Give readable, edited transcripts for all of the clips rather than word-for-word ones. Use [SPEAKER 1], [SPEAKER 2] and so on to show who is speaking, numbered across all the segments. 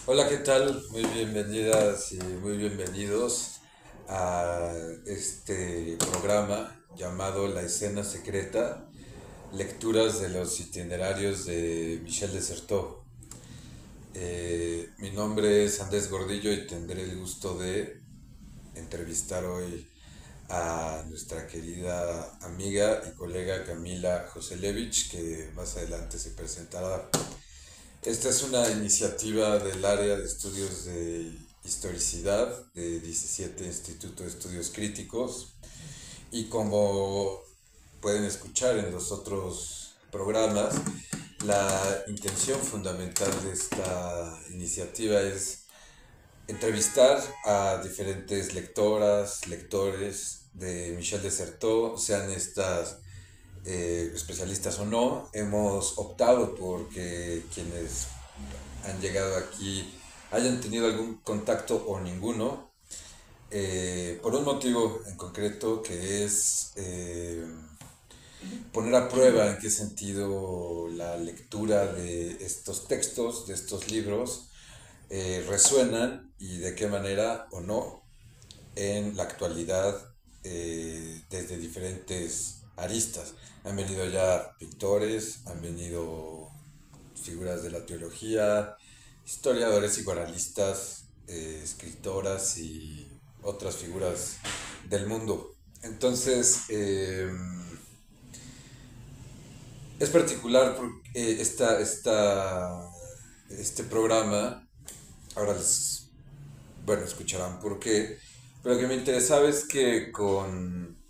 [SPEAKER 1] Hola, ¿qué tal? Muy bienvenidas y muy bienvenidos a este programa llamado La Escena Secreta, lecturas de los itinerarios de Michel Desertot. Mi nombre es Andrés Gordillo y tendré el gusto de entrevistar hoy a nuestra querida amiga y colega Camila Joselevich, que más adelante se presentará. Esta es una iniciativa del área de estudios de historicidad de 17 Instituto de Estudios Críticos y como pueden escuchar en los otros programas, la intención fundamental de esta iniciativa es entrevistar a diferentes lectoras, lectores de Michel Desertot, sean estas especialistas o no. Hemos optado por que quienes han llegado aquí hayan tenido algún contacto o ninguno, por un motivo en concreto que es poner a prueba en qué sentido la lectura de estos textos, de estos libros, resuenan y de qué manera o no en la actualidad desde diferentes aristas. Han venido ya pintores, han venido figuras de la teología, historiadores, psicoanalistas, escritoras y otras figuras del mundo. Entonces, es particular porque este programa, ahora les, bueno, escucharán por qué, pero lo que me interesaba es que con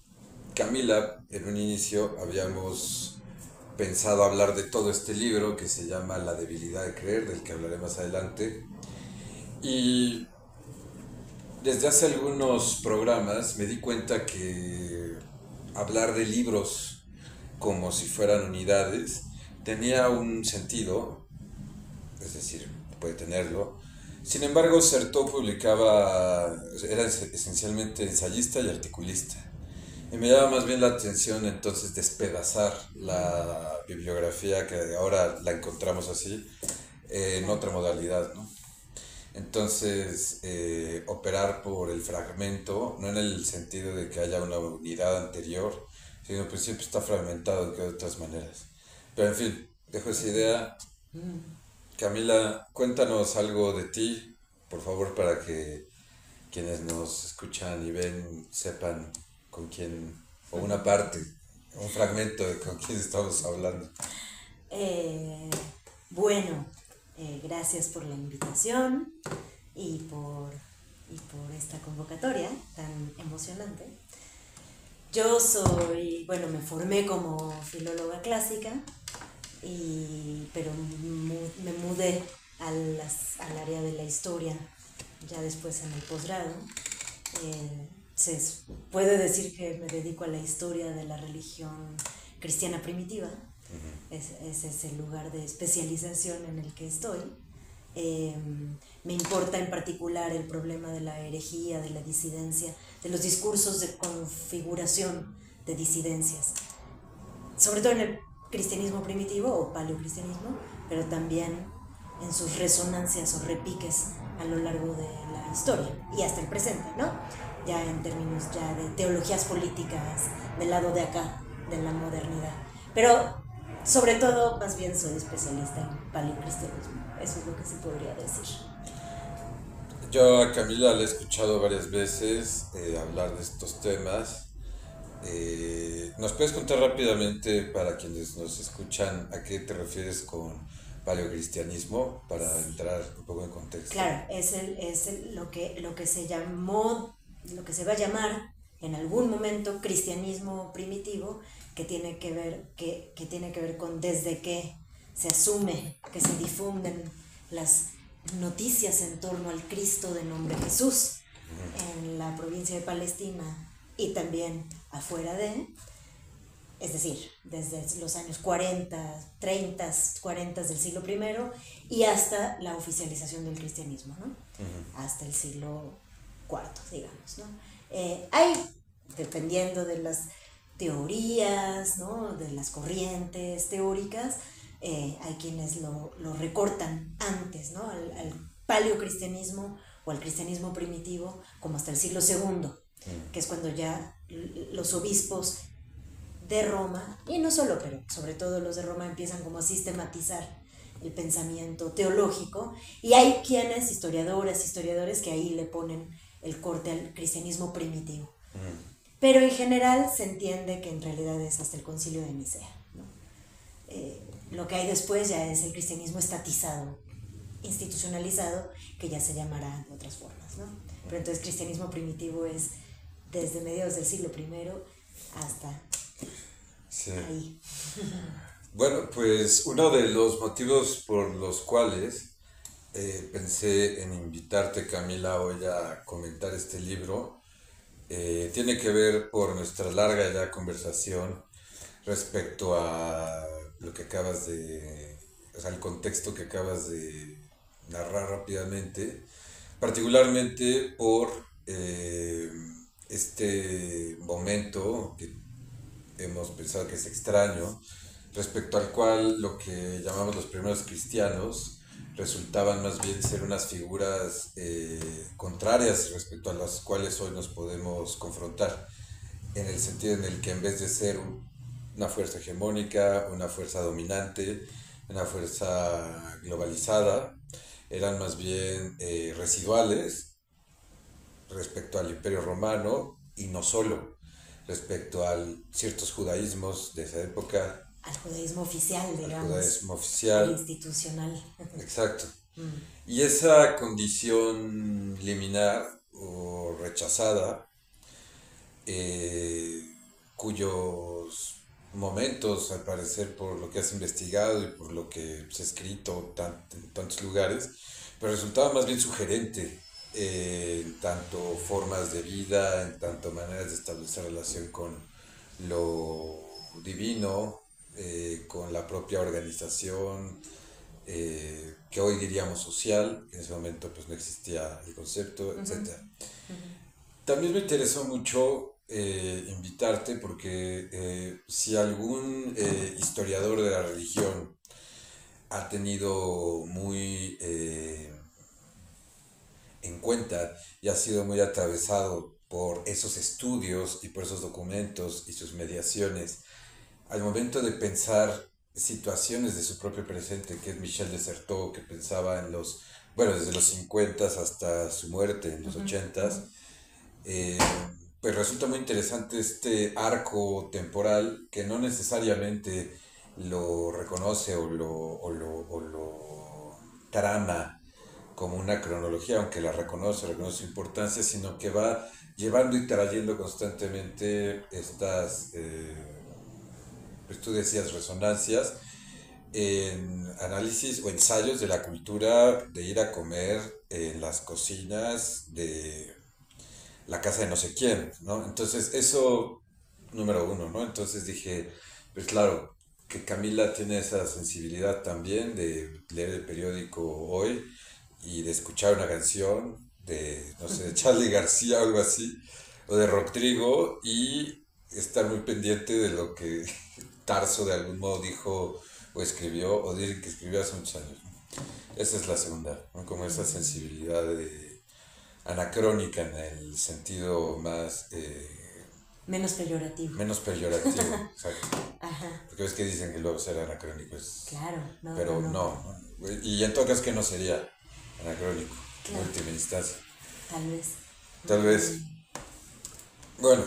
[SPEAKER 1] Camila, en un inicio, habíamos pensado hablar de todo este libro que se llama La debilidad de creer, del que hablaré más adelante. Y desde hace algunos programas me di cuenta que hablar de libros como si fueran unidades tenía un sentido, es decir, puede tenerlo. Sin embargo, Certeau publicaba, era esencialmente ensayista y articulista. Y me llama más bien la atención entonces despedazar la bibliografía que ahora la encontramos así en
[SPEAKER 2] Claro.
[SPEAKER 1] otra modalidad, ¿no? Entonces, operar por el fragmento, no en el sentido de que haya una unidad anterior, sino que siempre está fragmentado de otras maneras. Pero en fin, dejo esa idea. Camila, cuéntanos algo de ti, por favor, para que quienes nos escuchan y ven sepan con quién, o una parte, un fragmento de con quién estamos hablando.
[SPEAKER 2] Eh, bueno, gracias por la invitación y por esta convocatoria tan emocionante. Yo soy, bueno, me formé como filóloga clásica, pero me mudé al área de la historia ya después en el posgrado. Eh, se puede decir que me dedico a la historia de la religión cristiana primitiva. Ese es el lugar de especialización en el que estoy. Eh, Me importa en particular el problema de la herejía, de la disidencia, de los discursos de configuración de disidencias, sobre todo en el cristianismo primitivo o paleocristianismo, pero también en sus resonancias o repiques a lo largo de la historia y hasta el presente, ¿no? Ya en términos ya de teologías políticas del lado de acá, de la modernidad. Pero sobre todo, más bien soy especialista en paleocristianismo. Eso es lo que se podría decir.
[SPEAKER 1] Yo a Camila la he escuchado varias veces hablar de estos temas. ¿Nos puedes contar rápidamente para quienes nos escuchan a qué te refieres con paleocristianismo para entrar un poco en contexto?
[SPEAKER 2] Claro, lo que se llamó, lo que se va a llamar en algún momento cristianismo primitivo, que tiene que ver con desde que se asume, que se difunden las noticias en torno al Cristo de nombre Jesús en la provincia de Palestina y también afuera de, es decir, desde los años 40, 30, 40 del siglo primero y hasta la oficialización del cristianismo, ¿no? Hasta el siglo cuarto, digamos, ¿no? Hay, dependiendo de las teorías, ¿no? De las corrientes teóricas, hay quienes lo recortan antes, ¿no? paleocristianismo o al cristianismo primitivo como hasta el siglo segundo, que es cuando ya los obispos de Roma, y no solo, pero sobre todo los de Roma, empiezan como a sistematizar el pensamiento teológico, y hay quienes, historiadores, que ahí le ponen el corte al cristianismo primitivo. Pero en general se entiende que en realidad es hasta el Concilio de Nicea, ¿no? Lo que hay después ya es el cristianismo estatizado, institucionalizado, que ya se llamará de otras formas, ¿no? Pero entonces cristianismo primitivo es desde mediados del siglo I hasta ahí.
[SPEAKER 1] Bueno, pues uno de los motivos por los cuales pensé en invitarte, Camila, hoy a comentar este libro tiene que ver por nuestra larga ya conversación respecto a lo que acabas de, o sea, el contexto que acabas de narrar rápidamente, particularmente por este momento que hemos pensado que es extraño, respecto al cual lo que llamamos los primeros cristianos resultaban más bien ser unas figuras contrarias respecto a las cuales hoy nos podemos confrontar, en el sentido en el que en vez de ser una fuerza hegemónica, una fuerza dominante, una fuerza globalizada, eran más bien residuales respecto al Imperio Romano, y no solo respecto a ciertos judaísmos de esa época.
[SPEAKER 2] Al judaísmo oficial, digamos.
[SPEAKER 1] Al judaísmo oficial.
[SPEAKER 2] Institucional.
[SPEAKER 1] Exacto. Y esa condición liminar o rechazada, cuyos momentos, al parecer, por lo que has investigado y por lo que se ha escrito en tantos lugares, pero resultaba más bien sugerente en tanto formas de vida, en tanto maneras de establecer relación con lo divino, con la propia organización, que hoy diríamos social, que en ese momento pues no existía el concepto, etc. También me interesó mucho invitarte porque si algún historiador de la religión ha tenido muy en cuenta y ha sido muy atravesado por esos estudios y por esos documentos y sus mediaciones al momento de pensar situaciones de su propio presente, que es Michel de Certeau, que pensaba en desde los 50 hasta su muerte en los 80, pues resulta muy interesante este arco temporal que no necesariamente lo reconoce o lo trama como una cronología, aunque reconoce su importancia, sino que va llevando y trayendo constantemente estas, pues tú decías, resonancias en análisis o ensayos de la cultura de ir a comer en las cocinas de la casa de no sé quién, ¿no? Entonces, eso, número uno, ¿no? Entonces dije, pues claro, que Camila tiene esa sensibilidad también de leer el periódico hoy y de escuchar una canción de, no sé, de Charly García o algo así, o de Rodrigo, y estar muy pendiente de lo que Tarso de algún modo dijo o escribió, o dicen que escribió hace muchos años, ¿no? Esa es la segunda, ¿no? Como esa sensibilidad anacrónica en el sentido más...
[SPEAKER 2] menos peyorativo.
[SPEAKER 1] Menos peyorativo, exacto.
[SPEAKER 2] Ajá.
[SPEAKER 1] Porque ves que dicen que luego ser anacrónico es...
[SPEAKER 2] Claro, no.
[SPEAKER 1] Pero no. Y en todo caso que no sería anacrónico,
[SPEAKER 2] claro.
[SPEAKER 1] En última instancia.
[SPEAKER 2] Tal vez.
[SPEAKER 1] Bueno,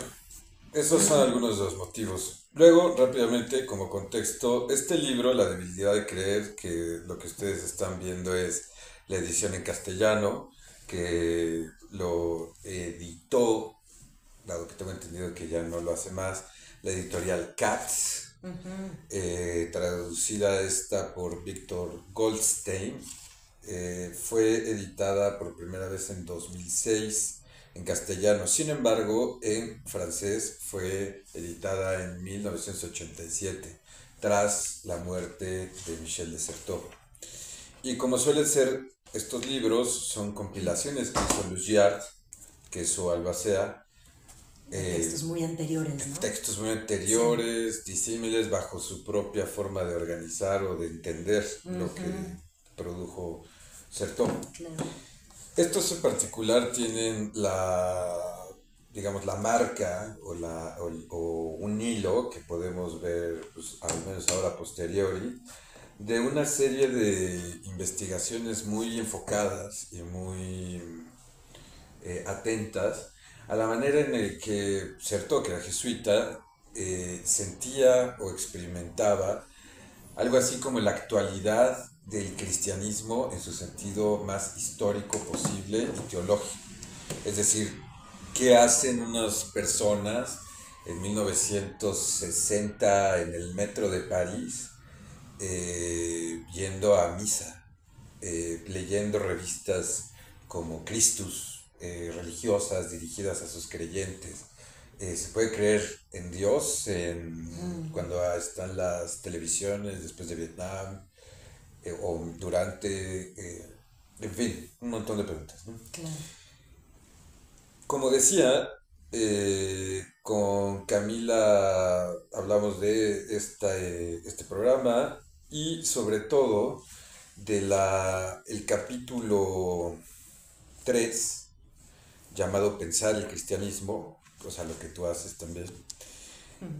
[SPEAKER 1] esos son algunos de los motivos. Luego, rápidamente, como contexto, este libro, La debilidad de creer, que lo que ustedes están viendo es la edición en castellano, que lo editó, dado que tengo entendido que ya no lo hace más, la editorial Katz, traducida esta por Víctor Goldstein. Fue editada por primera vez en 2006 en castellano. Sin embargo, en francés fue editada en 1987, tras la muerte de Michel de Certeau. Y como suelen ser estos libros, son compilaciones que hizo Lugiard, que es su albacea.
[SPEAKER 2] Textos muy anteriores, ¿no?
[SPEAKER 1] Textos muy anteriores, sí. Disímiles, bajo su propia forma de organizar o de entender lo que produjo Certó.
[SPEAKER 2] Claro.
[SPEAKER 1] Estos en particular tienen digamos, la marca o un hilo que podemos ver, pues, al menos ahora a posteriori, de una serie de investigaciones muy enfocadas y muy atentas a la manera en la que Certeau, que era jesuita, sentía o experimentaba algo así como la actualidad del cristianismo en su sentido más histórico posible y teológico. Es decir, ¿qué hacen unas personas en 1960 en el metro de París yendo a misa, leyendo revistas como Christus, religiosas dirigidas a sus creyentes? Se puede creer en Dios cuando están las televisiones después de Vietnam o durante, en fin, un montón de preguntas, ¿no?
[SPEAKER 2] Claro.
[SPEAKER 1] Como decía, con Camila hablamos de este programa y sobre todo el capítulo 3 llamado Pensar el cristianismo, o sea, lo que tú haces también.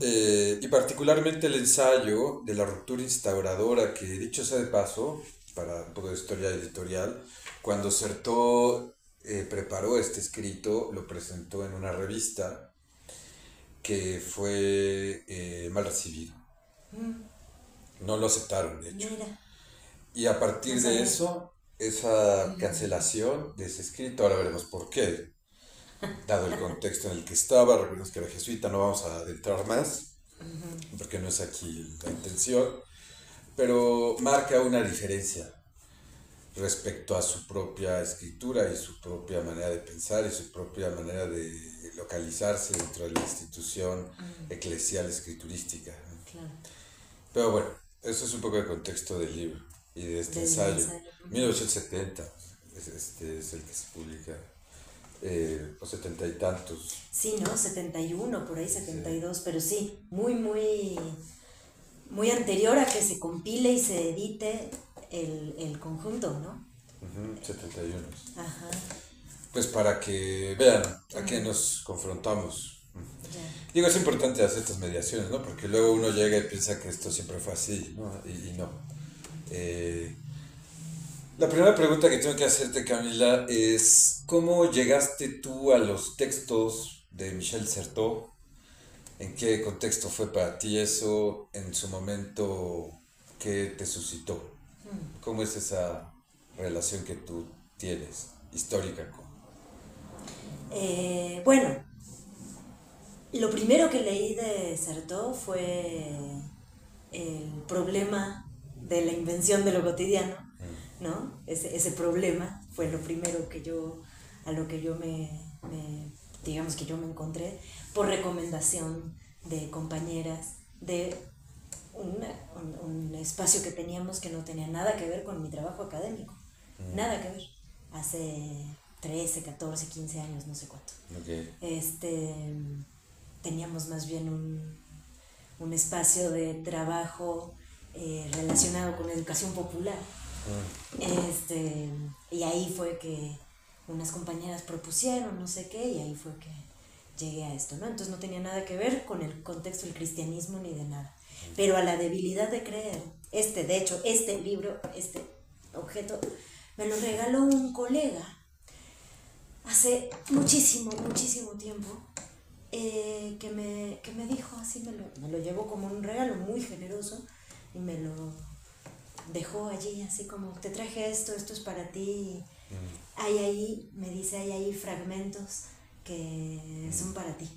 [SPEAKER 1] Y particularmente el ensayo de la ruptura instauradora, que dicho sea de paso, para un poco de historia editorial, cuando Certeau preparó este escrito, lo presentó en una revista que fue mal recibido. No lo aceptaron, de hecho.
[SPEAKER 2] Mira,
[SPEAKER 1] Y a partir
[SPEAKER 2] no
[SPEAKER 1] de
[SPEAKER 2] sabía.
[SPEAKER 1] eso, esa cancelación de ese escrito, ahora veremos por qué, dado el contexto en el que estaba, recordemos que era jesuita, no vamos a adentrar más, porque no es aquí la intención, pero marca una diferencia respecto a su propia escritura y su propia manera de pensar y su propia manera de localizarse dentro de la institución eclesial escriturística, ¿no?
[SPEAKER 2] Claro.
[SPEAKER 1] Pero bueno, eso es un poco el contexto del libro y de este
[SPEAKER 2] Del
[SPEAKER 1] ensayo.
[SPEAKER 2] ensayo.
[SPEAKER 1] 1970 este es el que se publica, o 70 y tantos.
[SPEAKER 2] Sí, ¿no? 71, por ahí
[SPEAKER 1] Sí.
[SPEAKER 2] 72, pero sí, muy anterior a que se compile y se edite el conjunto, ¿no?
[SPEAKER 1] 71.
[SPEAKER 2] Ajá,
[SPEAKER 1] Pues para que vean a qué nos confrontamos.
[SPEAKER 2] ya.
[SPEAKER 1] Digo, es importante hacer estas mediaciones, ¿no? Porque luego uno llega y piensa que esto siempre fue así, ¿no? Y no. Eh, la primera pregunta que tengo que hacerte, Camila, es ¿cómo llegaste tú a los textos de Michel Certeau? ¿En qué contexto fue para ti eso? En su momento, ¿qué te suscitó? ¿Cómo es esa relación que tú tienes, histórica con?
[SPEAKER 2] Bueno, lo primero que leí de Sartre fue el problema de la invención de lo cotidiano, ¿no? Ese problema fue lo primero a lo que yo digamos que yo me encontré por recomendación de compañeras de un espacio que teníamos que no tenía nada que ver con mi trabajo académico, nada que ver, hace 13, 14, 15 años, no sé cuánto.
[SPEAKER 1] Okay.
[SPEAKER 2] Teníamos más bien un espacio de trabajo relacionado con educación popular. Y ahí fue que unas compañeras propusieron, no sé qué, y ahí fue que llegué a esto, ¿no? Entonces no tenía nada que ver con el contexto del cristianismo ni de nada. Pero a la debilidad de creer, de hecho, este libro, este objeto, me lo regaló un colega hace muchísimo tiempo, que me dijo así, me lo llevó como un regalo muy generoso y me lo dejó allí así como, te traje esto es para ti. Hay ahí, me dice, hay ahí fragmentos que son para ti.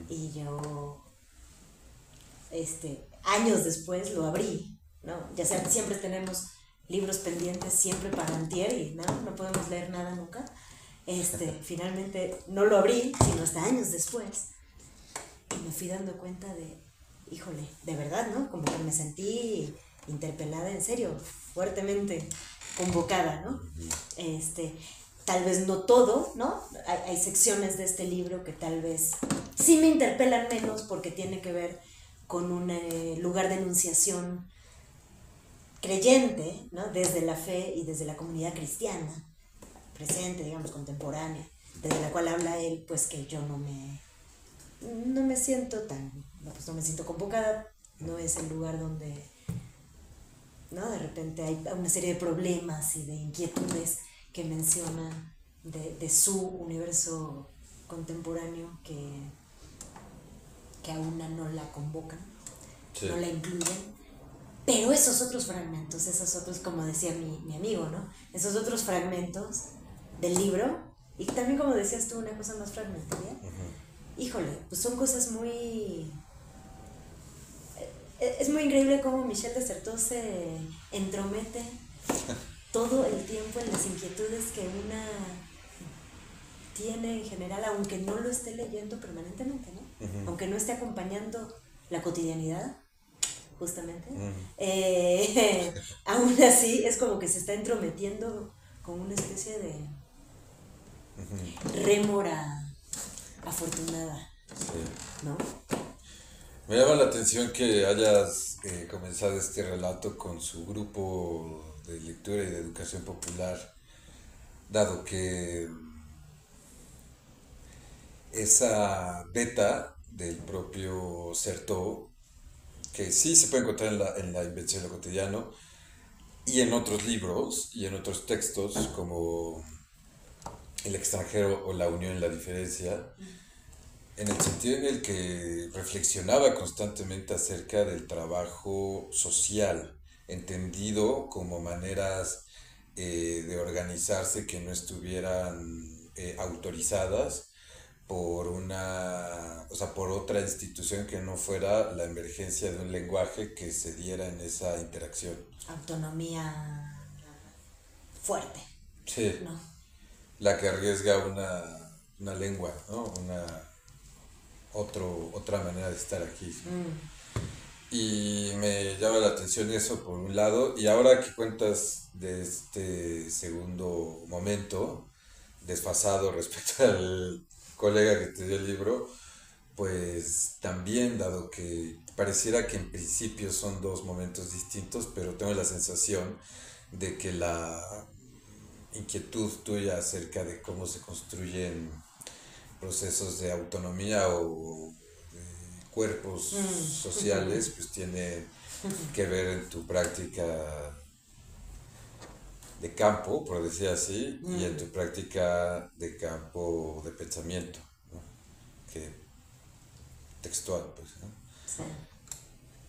[SPEAKER 2] Y yo, años después lo abrí, ¿no? Ya sea, siempre tenemos libros pendientes siempre para antier y no podemos leer nada nunca. Finalmente no lo abrí, sino hasta años después. Y me fui dando cuenta de, híjole, de verdad, ¿no? Como que me sentí interpelada, en serio, fuertemente convocada, ¿no? Tal vez no todo, ¿no? Hay secciones de este libro que tal vez sí me interpelan menos porque tiene que ver con un lugar de enunciación creyente, ¿no? Desde la fe y desde la comunidad cristiana, presente, digamos, contemporánea, desde la cual habla él, pues que yo no me siento pues no me siento convocada, no es el lugar donde, ¿no? De repente hay una serie de problemas y de inquietudes que menciona de su universo contemporáneo que a una no la convocan, sí, no la incluyen. Pero esos otros fragmentos, esos otros, como decía mi amigo, ¿no? Esos otros fragmentos del libro, y también como decías tú, una cosa más fragmentaria, híjole, pues son cosas muy... Es muy increíble cómo Michel de Certeau se entromete todo el tiempo en las inquietudes que una tiene en general, aunque no lo esté leyendo permanentemente, ¿no? Aunque no esté acompañando la cotidianidad, justamente, aún así es como que se está entrometiendo con una especie de rémora afortunada, sí, ¿no?
[SPEAKER 1] Me llama la atención que hayas comenzado este relato con su grupo de lectura y de educación popular, dado que esa beta del propio Certeau, que sí se puede encontrar en la Invención de lo Cotidiano y en otros libros y en otros textos como El extranjero o La unión en la diferencia, en el sentido en el que reflexionaba constantemente acerca del trabajo social, entendido como maneras de organizarse que no estuvieran autorizadas por por otra institución que no fuera la emergencia de un lenguaje que se diera en esa interacción.
[SPEAKER 2] Autonomía fuerte.
[SPEAKER 1] Sí. ¿No? La que arriesga una lengua, ¿no? Otra manera de estar aquí. Y me llama la atención eso por un lado, y ahora que cuentas de este segundo momento, desfasado respecto al colega que te dio el libro, pues también, dado que pareciera que en principio son dos momentos distintos, pero tengo la sensación de que la inquietud tuya acerca de cómo se construyen procesos de autonomía o de cuerpos sociales, pues tiene que ver en tu práctica de campo, por decir así, y en tu práctica de campo de pensamiento, ¿no? Que textual, pues, ¿no?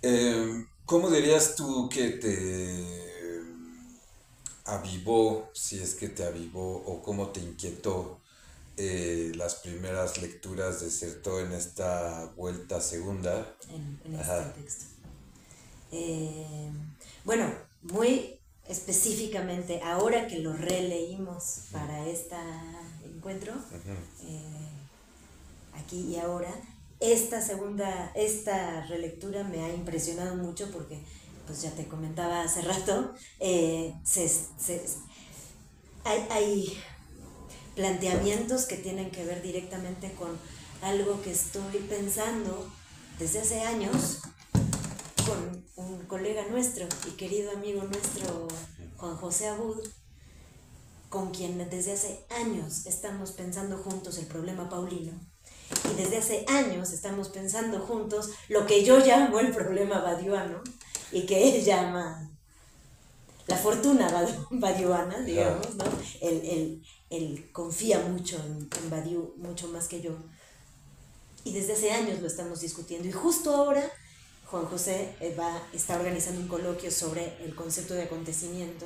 [SPEAKER 1] Sí. ¿Cómo dirías tú que te avivó, si es que te avivó, o cómo te inquietó las primeras lecturas de Certeau en esta vuelta segunda?
[SPEAKER 2] En este texto. Bueno, muy específicamente, ahora que lo releímos para este encuentro, aquí y ahora, esta relectura me ha impresionado mucho porque, pues ya te comentaba hace rato, hay planteamientos que tienen que ver directamente con algo que estoy pensando desde hace años con un colega nuestro y querido amigo nuestro, Juan José Abud, con quien desde hace años estamos pensando juntos el problema paulino, y desde hace años estamos pensando juntos lo que yo llamo el problema badiuano y que él llama la fortuna badiuana, digamos, ¿no? Él confía mucho en Badiou, mucho más que yo, y desde hace años lo estamos discutiendo, y justo ahora Juan José está organizando un coloquio sobre el concepto de acontecimiento,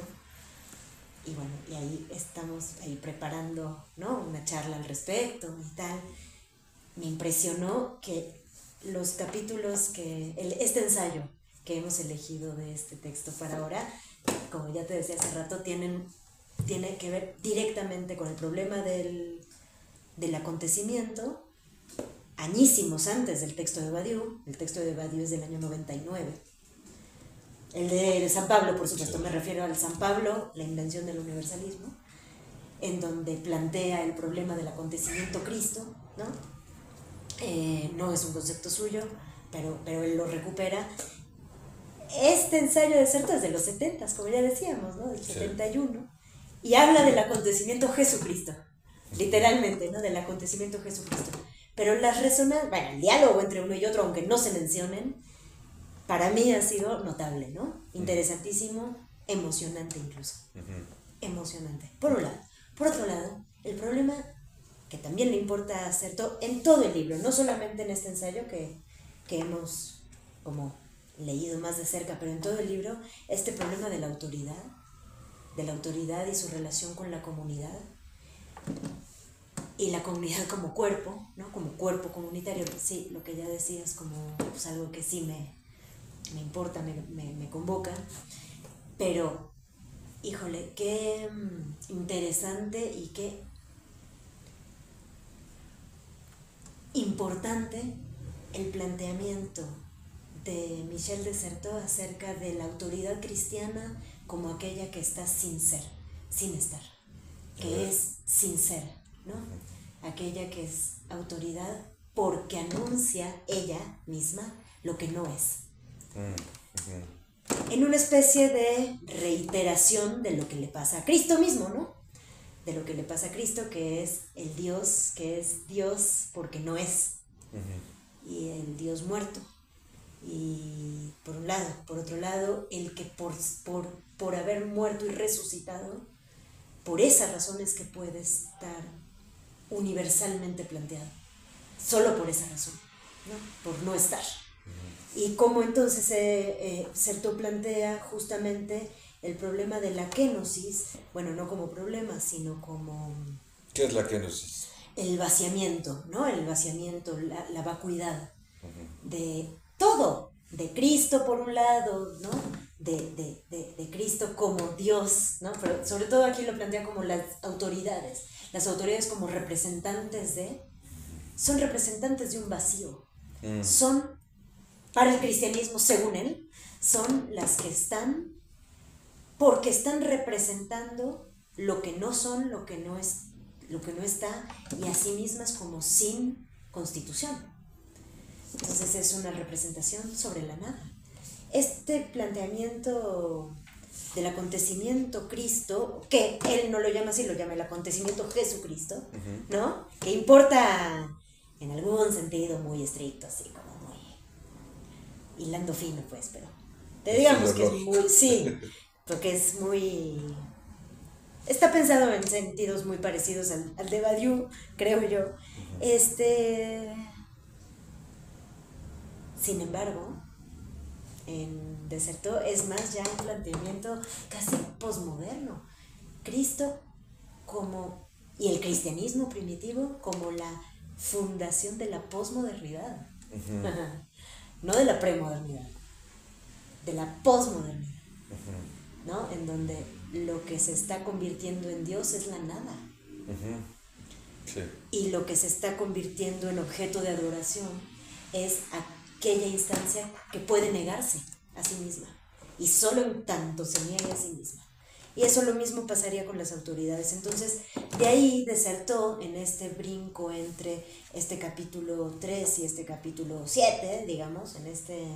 [SPEAKER 2] y bueno, y ahí estamos preparando, ¿no?, una charla al respecto y tal. Me impresionó que los capítulos este ensayo que hemos elegido de este texto para ahora, como ya te decía hace rato, tiene que ver directamente con el problema del acontecimiento, añísimos antes del texto de Badiou. El texto de Badiou es del año 99. El de San Pablo, por supuesto, me refiero al San Pablo, la invención del universalismo, en donde plantea el problema del acontecimiento Cristo, ¿no? No es un concepto suyo, pero él lo recupera. este ensayo de Certo es de los 70, como ya decíamos, ¿no? Del
[SPEAKER 1] Sí.
[SPEAKER 2] 71, y habla del acontecimiento Jesucristo, literalmente, ¿no? Del acontecimiento Jesucristo. Pero las resonancias, bueno, el diálogo entre uno y otro, aunque no se mencionen, para mí ha sido notable, ¿no? Interesantísimo, emocionante incluso. Emocionante, por un lado. Por otro lado, el problema que también le importa a Certo en todo el libro, no solamente en este ensayo que hemos como leído más de cerca, pero en todo el libro, este problema de la autoridad y su relación con la comunidad, y la comunidad como cuerpo, ¿no? Como cuerpo comunitario, sí, lo que ya decías, como pues, algo que sí me importa, me convoca, pero, híjole, qué interesante y qué importante el planteamiento de Michel de Certeau acerca de la autoridad cristiana como aquella que está sin ser, sin estar, que es sin ser, ¿no? Aquella que es autoridad porque anuncia ella misma lo que no es. En una especie de reiteración de lo que le pasa a Cristo mismo, ¿no? De lo que le pasa a Cristo, que es el Dios, que es Dios porque no es, y el Dios muerto. Y por un lado, por otro lado, el que por haber muerto y resucitado, por esas razones que puede estar universalmente planteado, solo por esa razón, ¿no? Por no estar. Y cómo entonces Certeau plantea justamente el problema de la kenosis, bueno, no como problema, sino como...
[SPEAKER 1] ¿Qué es la kenosis?
[SPEAKER 2] El vaciamiento, ¿no? El vaciamiento, la vacuidad de todo, de Cristo por un lado, ¿no? De Cristo como Dios, ¿no? Pero sobre todo aquí lo plantea como las autoridades como representantes son representantes de un vacío, son, para el cristianismo, según él, son las que están, porque están representando lo que no son, lo que no está, y a sí mismas como sin constitución. Entonces es una representación sobre la nada. Este planteamiento del acontecimiento Cristo, que él no lo llama así, lo llama el acontecimiento Jesucristo, ¿no? Que importa en algún sentido muy estricto, así como muy hilando fino, pues, pero digamos que es muy, sí, porque es muy... Está pensado en sentidos muy parecidos al de Badiou, creo yo. Sin embargo, en de Certeau es más ya un planteamiento casi posmoderno. Cristo como, y el cristianismo primitivo como la fundación de la posmodernidad. No de la premodernidad, de la posmodernidad, ¿no? En donde lo que se está convirtiendo en Dios es la nada.
[SPEAKER 1] Sí.
[SPEAKER 2] Y lo que se está convirtiendo en objeto de adoración es aquella instancia que puede negarse a sí misma, y solo en tanto se niegue a sí misma. Y eso lo mismo pasaría con las autoridades. Entonces, de ahí de Certeau, en este brinco entre este capítulo 3 y este capítulo 7, digamos, en este...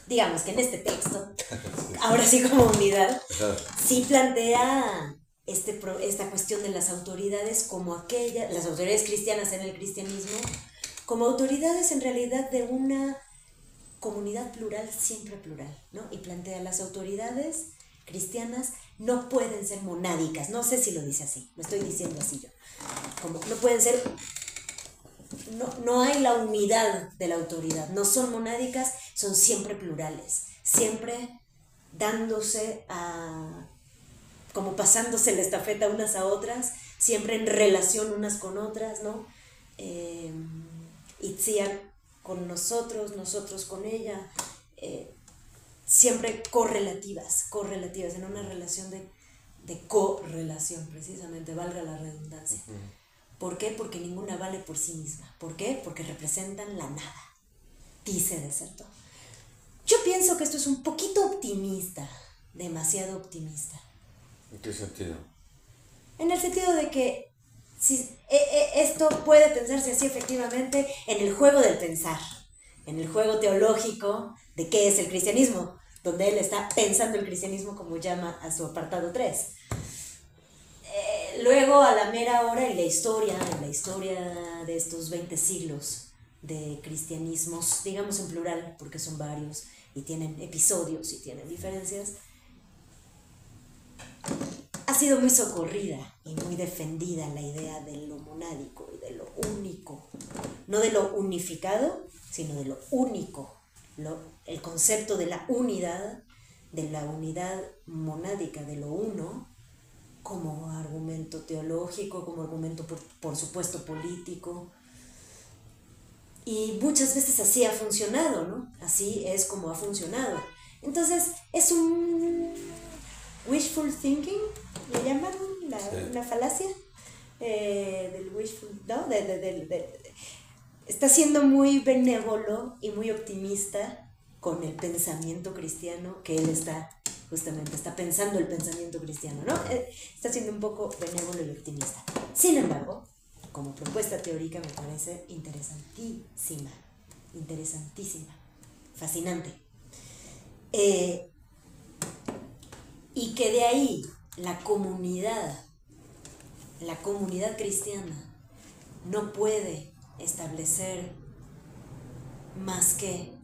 [SPEAKER 2] digamos que en este texto, ahora sí como unidad, sí plantea esta cuestión de las autoridades como las autoridades cristianas en el cristianismo, como autoridades en realidad de una comunidad plural, siempre plural, ¿no? Y plantea las autoridades cristianas no pueden ser monádicas, no sé si lo dice así, lo estoy diciendo así yo, como no pueden ser, no hay la unidad de la autoridad, no son monádicas, son siempre plurales, siempre dándose como pasándose la estafeta unas a otras, siempre en relación unas con otras, ¿no? Itzia con nosotros con ella, siempre correlativas, en una relación de correlación, precisamente, valga la redundancia. ¿Por qué? Porque ninguna vale por sí misma. ¿Por qué? Porque representan la nada, dice de Certeau. Yo pienso que esto es un poquito optimista, demasiado optimista.
[SPEAKER 1] ¿En qué sentido?
[SPEAKER 2] En el sentido de que esto puede pensarse así efectivamente en el juego del pensar, en el juego teológico de qué es el cristianismo, donde él está pensando el cristianismo como llama a su apartado 3. Luego, a la mera hora, en la historia de estos 20 siglos de cristianismos, digamos en plural, porque son varios y tienen episodios y tienen diferencias, ha sido muy socorrida y muy defendida la idea de lo monádico y de lo único, no de lo unificado, sino de lo único, el concepto de la unidad monádica, de lo uno, como argumento teológico, como argumento por supuesto político. Y muchas veces así ha funcionado, ¿no? Así es como ha funcionado. Entonces, es un wishful thinking, le llaman una falacia del wishful, ¿no? Está siendo muy benévolo y muy optimista con el pensamiento cristiano, que él está pensando el pensamiento cristiano, ¿no? Está siendo un poco benévolo y optimista. Sin embargo, como propuesta teórica me parece interesantísima, fascinante. Y que de ahí la comunidad cristiana no puede establecer más que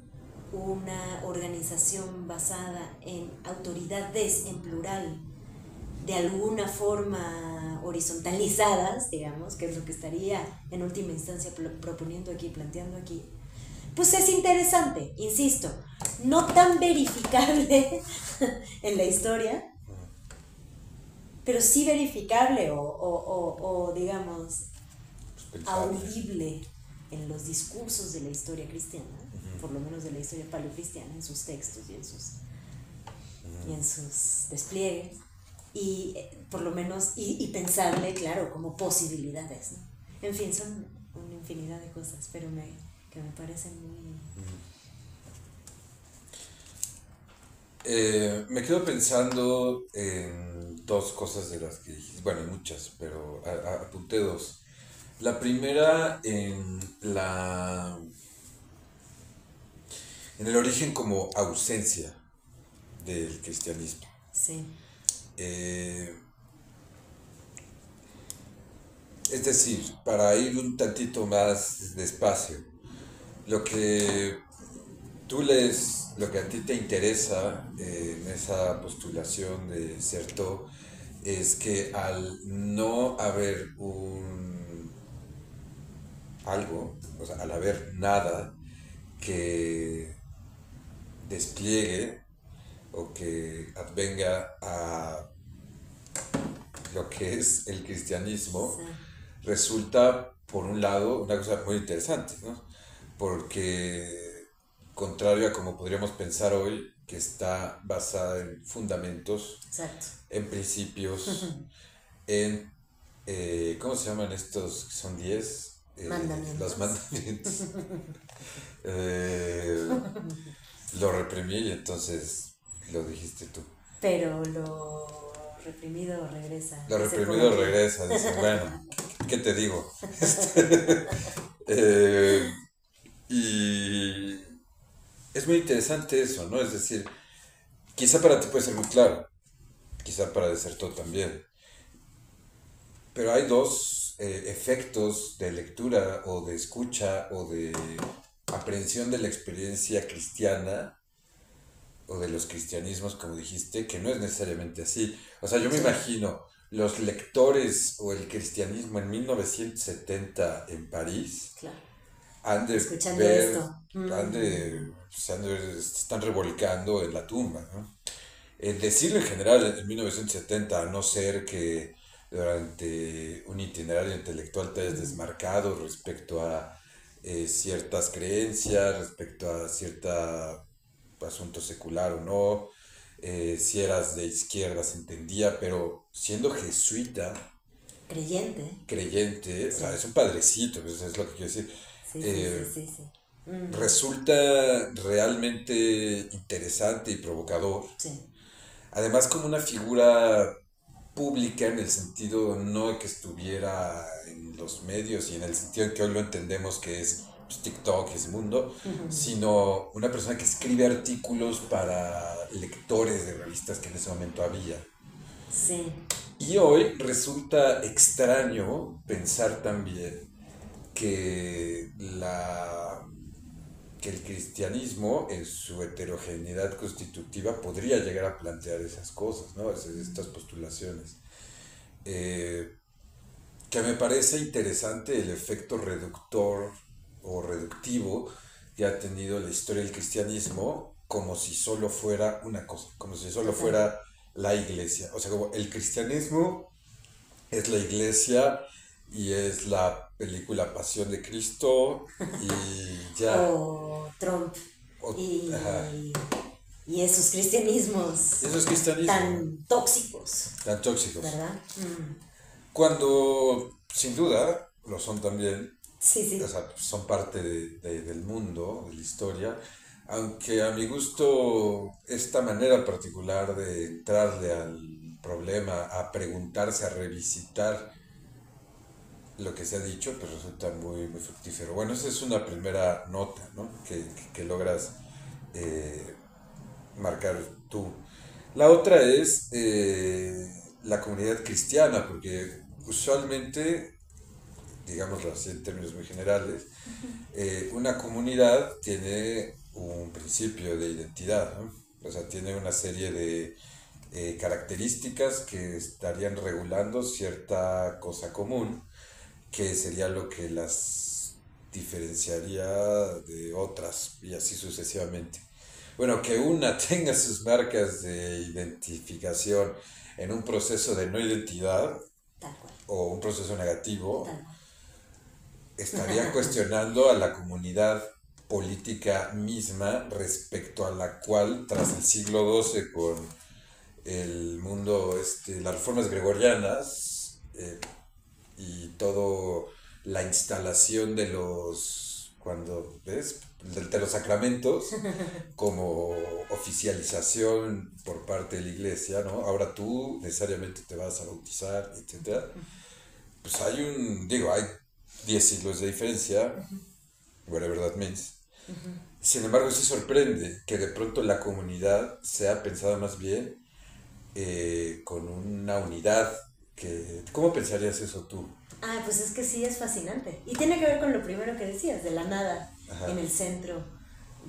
[SPEAKER 2] una organización basada en autoridades en plural, de alguna forma horizontalizadas, digamos, que es lo que estaría en última instancia proponiendo aquí, planteando aquí, pues es interesante, insisto, no tan verificable en la historia, pero sí verificable o digamos, audible en los discursos de la historia cristiana, por lo menos de la historia paleocristiana, en sus textos y en sus despliegues, y por lo menos, y pensarle, claro, como posibilidades, ¿no? En fin, son una infinidad de cosas, pero que me parecen muy...
[SPEAKER 1] Me quedo pensando en dos cosas de las que dijiste, bueno, hay muchas, pero apunté dos. La primera en el origen como ausencia del cristianismo.
[SPEAKER 2] Sí.
[SPEAKER 1] Es decir, para ir un tantito más despacio, lo que tú lees, lo que a ti te interesa en esa postulación de Certeau es que al no haber o sea, al haber nada que despliegue o que advenga a lo que es el cristianismo,
[SPEAKER 2] Sí.
[SPEAKER 1] resulta, por un lado, una cosa muy interesante, ¿no? Porque, contrario a como podríamos pensar hoy, que está basada en fundamentos,
[SPEAKER 2] Exacto.
[SPEAKER 1] en principios, en, ¿cómo se llaman estos? Son 10.
[SPEAKER 2] Mandamientos.
[SPEAKER 1] Los mandamientos. Lo reprimí y entonces lo dijiste tú.
[SPEAKER 2] Pero lo reprimido regresa.
[SPEAKER 1] Lo reprimido regresa, dice, bueno, ¿qué te digo? Eh, y es muy interesante eso, ¿no? Es decir, quizá para ti puede ser muy claro, quizá para Deserto también, pero hay dos efectos de lectura o de escucha o de aprehensión de la experiencia cristiana o de los cristianismos, como dijiste, que no es necesariamente así. O sea, yo me imagino los lectores o el cristianismo en 1970 en París,
[SPEAKER 2] Claro.
[SPEAKER 1] han de
[SPEAKER 2] Escuchando
[SPEAKER 1] ver,
[SPEAKER 2] esto.
[SPEAKER 1] se están revolcando en la tumba, ¿no? El decirlo en general en 1970, a no ser que durante un itinerario intelectual te hayas desmarcado respecto a ciertas creencias, respecto a cierta asunto secular o no, si eras de izquierda se entendía, pero siendo jesuita, creyente, o sea, es un padrecito, pues, es lo que quiero decir.
[SPEAKER 2] Sí.
[SPEAKER 1] Resulta realmente interesante y provocador.
[SPEAKER 2] Sí.
[SPEAKER 1] Además, como una figura pública en el sentido no de que estuviera en los medios y en el sentido en que hoy lo entendemos que es pues, TikTok, ese mundo, sino una persona que escribe artículos para lectores de revistas que en ese momento había.
[SPEAKER 2] Sí.
[SPEAKER 1] Y hoy resulta extraño pensar también que que el cristianismo en su heterogeneidad constitutiva podría llegar a plantear esas cosas, ¿no? Estas postulaciones. Eh, que me parece interesante el efecto reductor o reductivo que ha tenido la historia del cristianismo como si solo fuera una cosa, como si solo
[SPEAKER 2] Total.
[SPEAKER 1] fuera la iglesia. O sea, como el cristianismo es la iglesia y es la película Pasión de Cristo y ya.
[SPEAKER 2] O Trump
[SPEAKER 1] O- ajá.
[SPEAKER 2] y, y esos cristianismos
[SPEAKER 1] Eso es cristianismo,
[SPEAKER 2] tan tóxicos,
[SPEAKER 1] tan tóxicos.
[SPEAKER 2] ¿verdad?
[SPEAKER 1] Cuando, sin duda, lo son también,
[SPEAKER 2] Sí,
[SPEAKER 1] o
[SPEAKER 2] sí.
[SPEAKER 1] sea, son parte del mundo, de la historia, aunque a mi gusto esta manera particular de entrarle al problema, a preguntarse, a revisitar lo que se ha dicho, pues resulta muy fructífero. Bueno, esa es una primera nota, ¿no? Que logras eh, marcar tú. La otra es la comunidad cristiana, porque usualmente, digámoslo así en términos muy generales, una comunidad tiene un principio de identidad, ¿no? O sea, tiene una serie de características que estarían regulando cierta cosa común, que sería lo que las diferenciaría de otras y así sucesivamente. Bueno, que una tenga sus marcas de identificación en un proceso de no identidad
[SPEAKER 2] Tal cual,
[SPEAKER 1] o un proceso negativo,
[SPEAKER 2] tal cual.
[SPEAKER 1] estaría cuestionando a la comunidad política misma respecto a la cual tras el siglo XII con el mundo, las reformas gregorianas y todo la instalación de cuando ves, de los sacramentos como oficialización por parte de la iglesia, ¿no? Ahora tú necesariamente te vas a bautizar, etcétera. Pues hay 10 siglos de diferencia, whatever that means. Sin embargo, sí sorprende que de pronto la comunidad sea pensada más bien con una unidad. ¿Cómo pensarías eso tú?
[SPEAKER 2] Ah, pues es que sí es fascinante. Y tiene que ver con lo primero que decías, de la nada
[SPEAKER 1] Ajá.
[SPEAKER 2] en el centro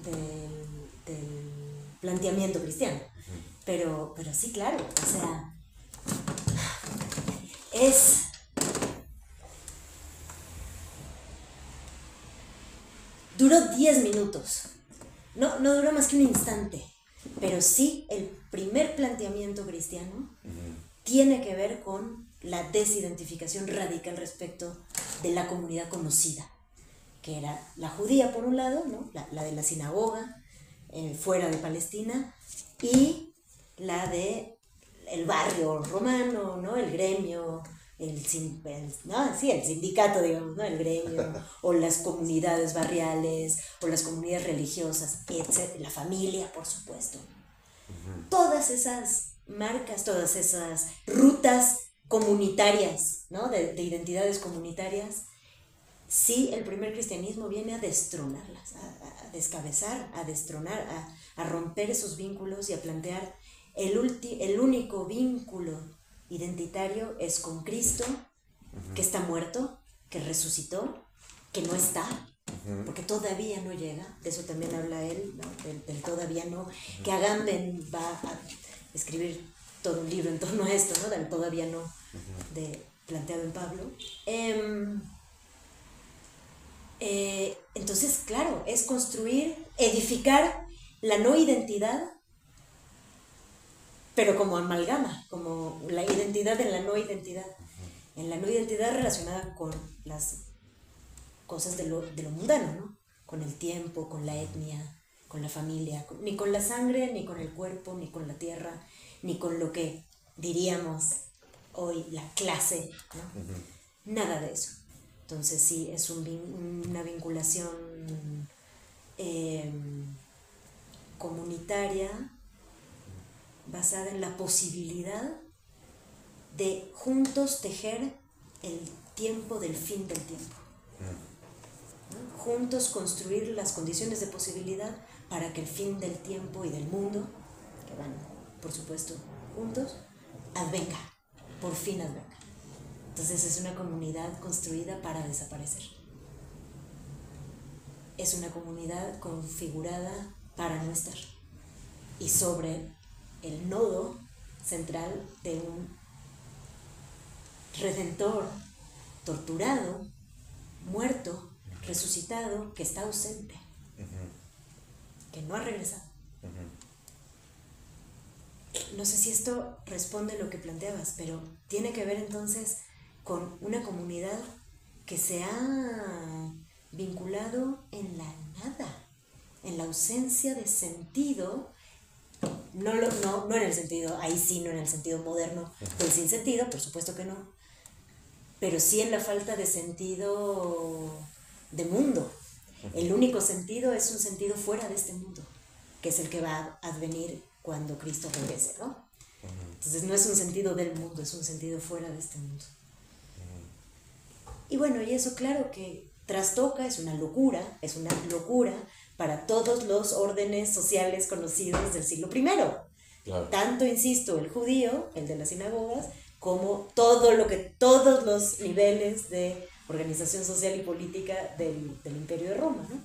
[SPEAKER 2] del planteamiento cristiano. Pero sí, claro, o sea, es... Duró 10 minutos. No, no duró más que un instante. Pero sí, el primer planteamiento cristiano tiene que ver con la desidentificación radical respecto de la comunidad conocida, que era la judía por un lado, ¿no? la de la sinagoga, fuera de Palestina, y la de el barrio romano, ¿no? El gremio, el sindicato, digamos, ¿no? El gremio, o las comunidades barriales, o las comunidades religiosas, etc. La familia, por supuesto. Todas esas marcas, todas esas rutas comunitarias, ¿no? De identidades comunitarias, sí, el primer cristianismo viene a destronarlas, a descabezar, a destronar, a romper esos vínculos y a plantear el único vínculo identitario es con Cristo, que está muerto, que resucitó, que no está, porque todavía no llega, de eso también habla él, ¿no? Del todavía no, que Agamben va a escribir todo un libro en torno a esto, ¿no? Del todavía no, planteado en Pablo. Entonces, claro, es construir, edificar la no identidad, pero como amalgama, como la identidad en la no identidad. En la no identidad relacionada con las cosas de lo mundano, ¿no? Con el tiempo, con la etnia, con la familia, ni con la sangre, ni con el cuerpo, ni con la tierra, ni con lo que diríamos hoy la clase, ¿no? Nada de eso. Entonces sí, es una vinculación comunitaria basada en la posibilidad de juntos tejer el tiempo del fin del tiempo. ¿no? Juntos construir las condiciones de posibilidad para que el fin del tiempo y del mundo, que van, por supuesto, juntos, advenga, por fin advenga. Entonces es una comunidad construida para desaparecer. Es una comunidad configurada para no estar. Y sobre el nodo central de un redentor torturado, muerto, resucitado, que está ausente, que no ha regresado. No sé si esto responde a lo que planteabas, pero tiene que ver entonces con una comunidad que se ha vinculado en la nada, en la ausencia de sentido, no en el sentido, ahí sí, no en el sentido moderno del sinsentido, por supuesto que no, pero sí en la falta de sentido de mundo. El único sentido es un sentido fuera de este mundo, que es el que va a advenir cuando Cristo regrese, ¿no? Entonces no es un sentido del mundo, es un sentido fuera de este mundo. Y bueno, y eso claro que trastoca, es una locura para todos los órdenes sociales conocidos del siglo I. Claro. Tanto, insisto, el judío, el de las sinagogas, como todos los niveles de organización social y política del Imperio de Roma, ¿no?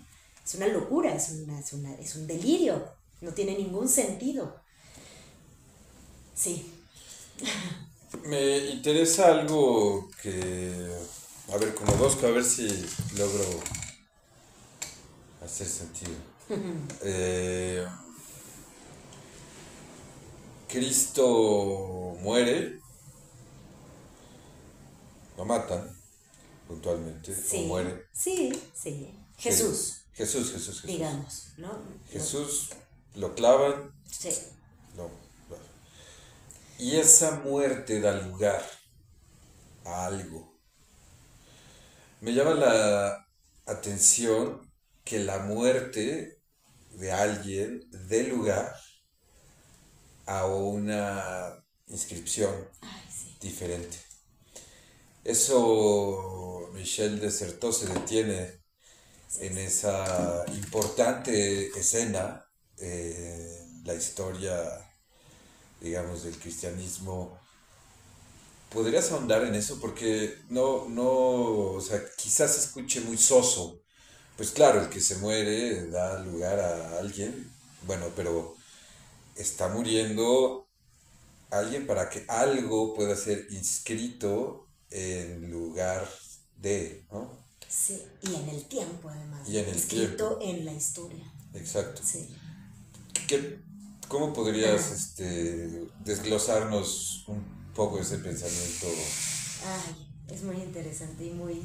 [SPEAKER 2] Es una locura, es un delirio, no tiene ningún sentido. Sí.
[SPEAKER 1] Me interesa algo que, a ver, como Bosco, a ver si logro hacer sentido. Cristo muere, lo matan puntualmente,
[SPEAKER 2] sí,
[SPEAKER 1] o muere.
[SPEAKER 2] Sí. Jesús.
[SPEAKER 1] Digamos,
[SPEAKER 2] ¿no?
[SPEAKER 1] Jesús lo clavan.
[SPEAKER 2] Sí.
[SPEAKER 1] Y esa muerte da lugar a algo. Me llama la atención que la muerte de alguien dé lugar a una inscripción diferente. Eso Michel de Certeau se detiene en esa importante escena, la historia, digamos, del cristianismo. ¿Podrías ahondar en eso? Porque o sea, quizás se escuche muy soso. Pues claro, el que se muere da lugar a alguien, bueno, pero está muriendo alguien para que algo pueda ser inscrito en lugar de, ¿no?
[SPEAKER 2] Sí, y en el tiempo además.
[SPEAKER 1] Y en el
[SPEAKER 2] inscrito
[SPEAKER 1] tiempo.
[SPEAKER 2] En la historia.
[SPEAKER 1] Exacto.
[SPEAKER 2] Sí.
[SPEAKER 1] ¿Cómo podrías desglosarnos un poco ese pensamiento?
[SPEAKER 2] Ay, es muy interesante y muy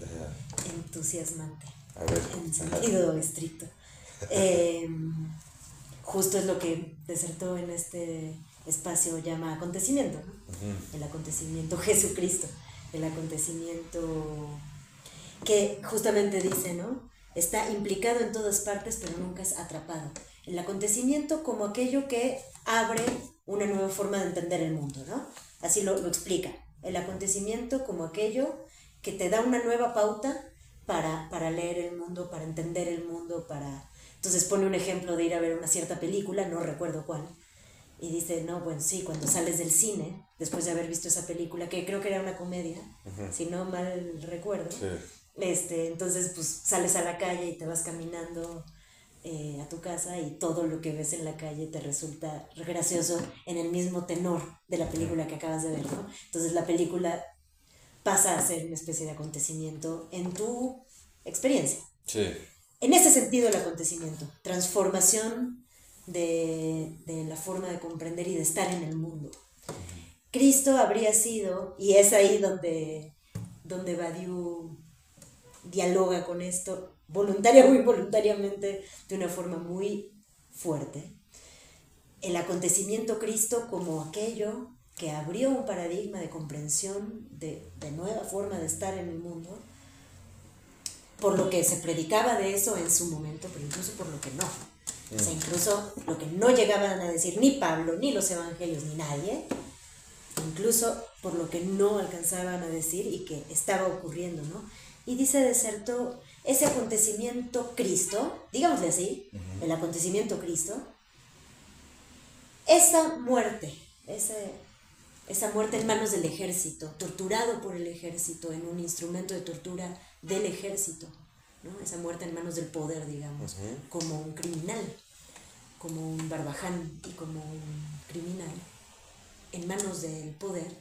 [SPEAKER 2] entusiasmante.
[SPEAKER 1] A ver.
[SPEAKER 2] En sentido estricto. Justo es lo que Desertó en este espacio llama acontecimiento, ¿no? El acontecimiento Jesucristo, el acontecimiento que justamente dice, ¿no? Está implicado en todas partes, pero nunca es atrapado. El acontecimiento como aquello que abre una nueva forma de entender el mundo, ¿no? Así lo explica. El acontecimiento como aquello que te da una nueva pauta para leer el mundo, para entender el mundo, Entonces pone un ejemplo de ir a ver una cierta película, no recuerdo cuál, y dice, no, bueno, sí, cuando sales del cine, después de haber visto esa película, que creo que era una comedia, si no mal recuerdo, entonces pues sales a la calle y te vas caminando a tu casa y todo lo que ves en la calle te resulta gracioso en el mismo tenor de la película que acabas de ver, ¿no? Entonces la película pasa a ser una especie de acontecimiento en tu experiencia.
[SPEAKER 1] Sí.
[SPEAKER 2] En ese sentido el acontecimiento, transformación de la forma de comprender y de estar en el mundo. Cristo habría sido, y es ahí donde Badiou dialoga con esto, voluntaria o involuntariamente, de una forma muy fuerte. El acontecimiento Cristo como aquello que abrió un paradigma de comprensión de nueva forma de estar en el mundo, por lo que se predicaba de eso en su momento, pero incluso por lo que no. O sea, incluso lo que no llegaban a decir ni Pablo, ni los evangelios, ni nadie, incluso por lo que no alcanzaban a decir y que estaba ocurriendo, ¿no? Y dice Desertó, ese acontecimiento Cristo, digámosle así, el acontecimiento Cristo, esa muerte en manos del ejército, torturado por el ejército, en un instrumento de tortura del ejército, ¿no? Esa muerte en manos del poder, digamos, como un criminal, como un barbaján y como un criminal, en manos del poder,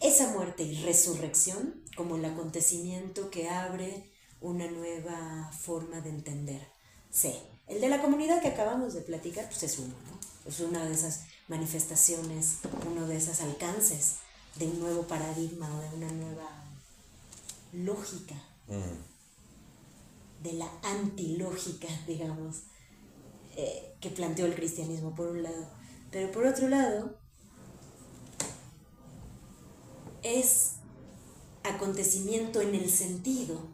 [SPEAKER 2] esa muerte y resurrección como el acontecimiento que abre una nueva forma de entender. Sí, el de la comunidad que acabamos de platicar, pues es uno, ¿no? Es una de esas manifestaciones, uno de esos alcances de un nuevo paradigma o de una nueva lógica, de la antilógica, digamos, que planteó el cristianismo por un lado. Pero por otro lado, es acontecimiento en el sentido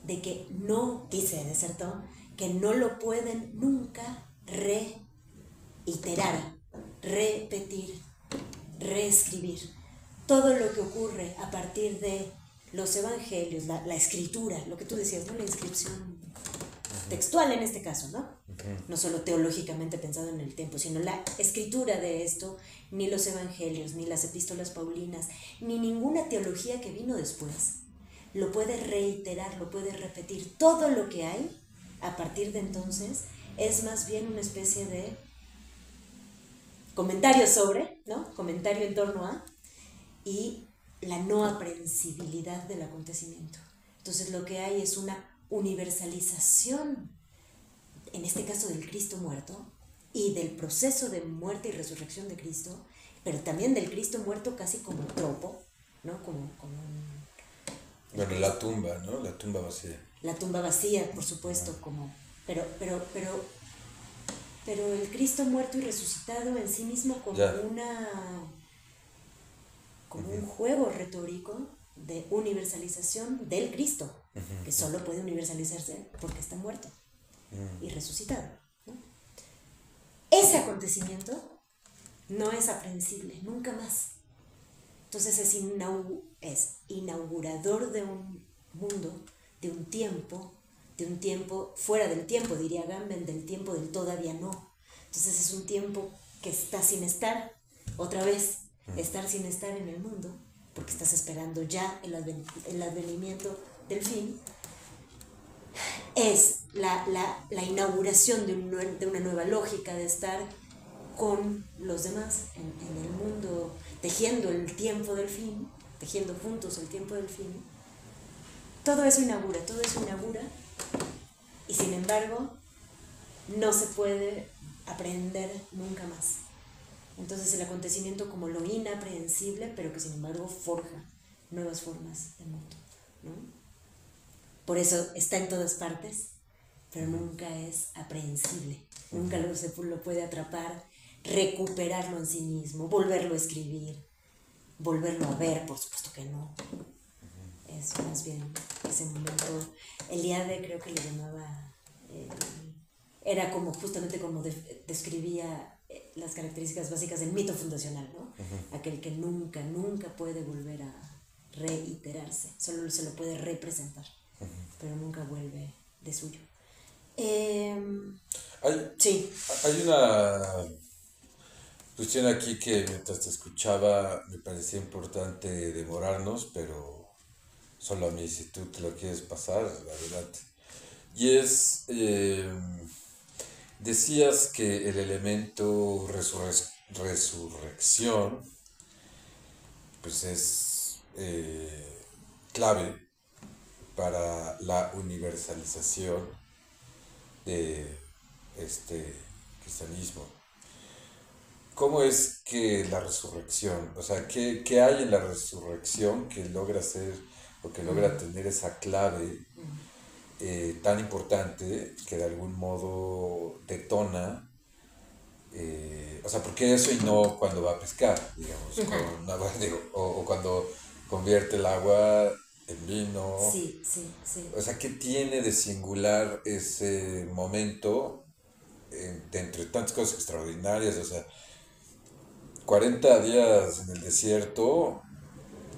[SPEAKER 2] de que no, dice Dessertón, que no lo pueden nunca reiterar, repetir, reescribir. Todo lo que ocurre a partir de los evangelios, la escritura, lo que tú decías, ¿no? La inscripción textual en este caso, ¿no? No solo teológicamente pensado en el tiempo, sino la escritura de esto, ni los evangelios, ni las epístolas paulinas, ni ninguna teología que vino después, lo puede reiterar, lo puede repetir. Todo lo que hay a partir de entonces es más bien una especie de comentario sobre, ¿no? Comentario en torno a, y la no aprehensibilidad del acontecimiento. Entonces lo que hay es una universalización, en este caso del Cristo muerto, y del proceso de muerte y resurrección de Cristo, pero también del Cristo muerto casi como tropo, ¿no? Como un...
[SPEAKER 1] Bueno, la tumba, ¿no? La tumba vacía.
[SPEAKER 2] La tumba vacía, por supuesto, como... Pero el Cristo muerto y resucitado en sí mismo como como un juego retórico de universalización del Cristo, que solo puede universalizarse porque está muerto y resucitado, ¿no? Ese acontecimiento no es aprehensible, nunca más. Entonces es inaugurador de un mundo, de un tiempo fuera del tiempo, diría Gamben, del tiempo del todavía no. Entonces es un tiempo que está sin estar, otra vez, estar sin estar en el mundo, porque estás esperando ya el advenimiento del fin. Es la inauguración de una nueva lógica de estar con los demás en el mundo, tejiendo el tiempo del fin, tejiendo juntos el tiempo del fin. Todo eso inaugura, y sin embargo no se puede aprehender nunca más. Entonces el acontecimiento como lo inaprehensible, pero que sin embargo forja nuevas formas de mundo, ¿no? Por eso está en todas partes, pero nunca es aprehensible, nunca lo puede atrapar, recuperarlo en sí mismo, volverlo a escribir, volverlo a ver, por supuesto que no. Es más bien ese momento, Eliade creo que le llamaba, era como justamente como describía las características básicas del mito fundacional, ¿no? Aquel que nunca puede volver a reiterarse, solo se lo puede representar, pero nunca vuelve de suyo.
[SPEAKER 1] Hay una cuestión aquí que mientras te escuchaba me parecía importante devorarnos, pero solo a mí, si tú te lo quieres pasar, adelante. Y es, decías que el elemento resurrección, pues es clave para la universalización de este cristianismo. ¿Cómo es que la resurrección, o sea, qué hay en la resurrección que logra ser o que logra tener esa clave tan importante que de algún modo detona, o sea, ¿por qué eso y no cuando va a pescar, digamos, con agua, o cuando convierte el agua en vino?
[SPEAKER 2] Sí.
[SPEAKER 1] O sea, ¿qué tiene de singular ese momento de entre tantas cosas extraordinarias? O sea, 40 días en el desierto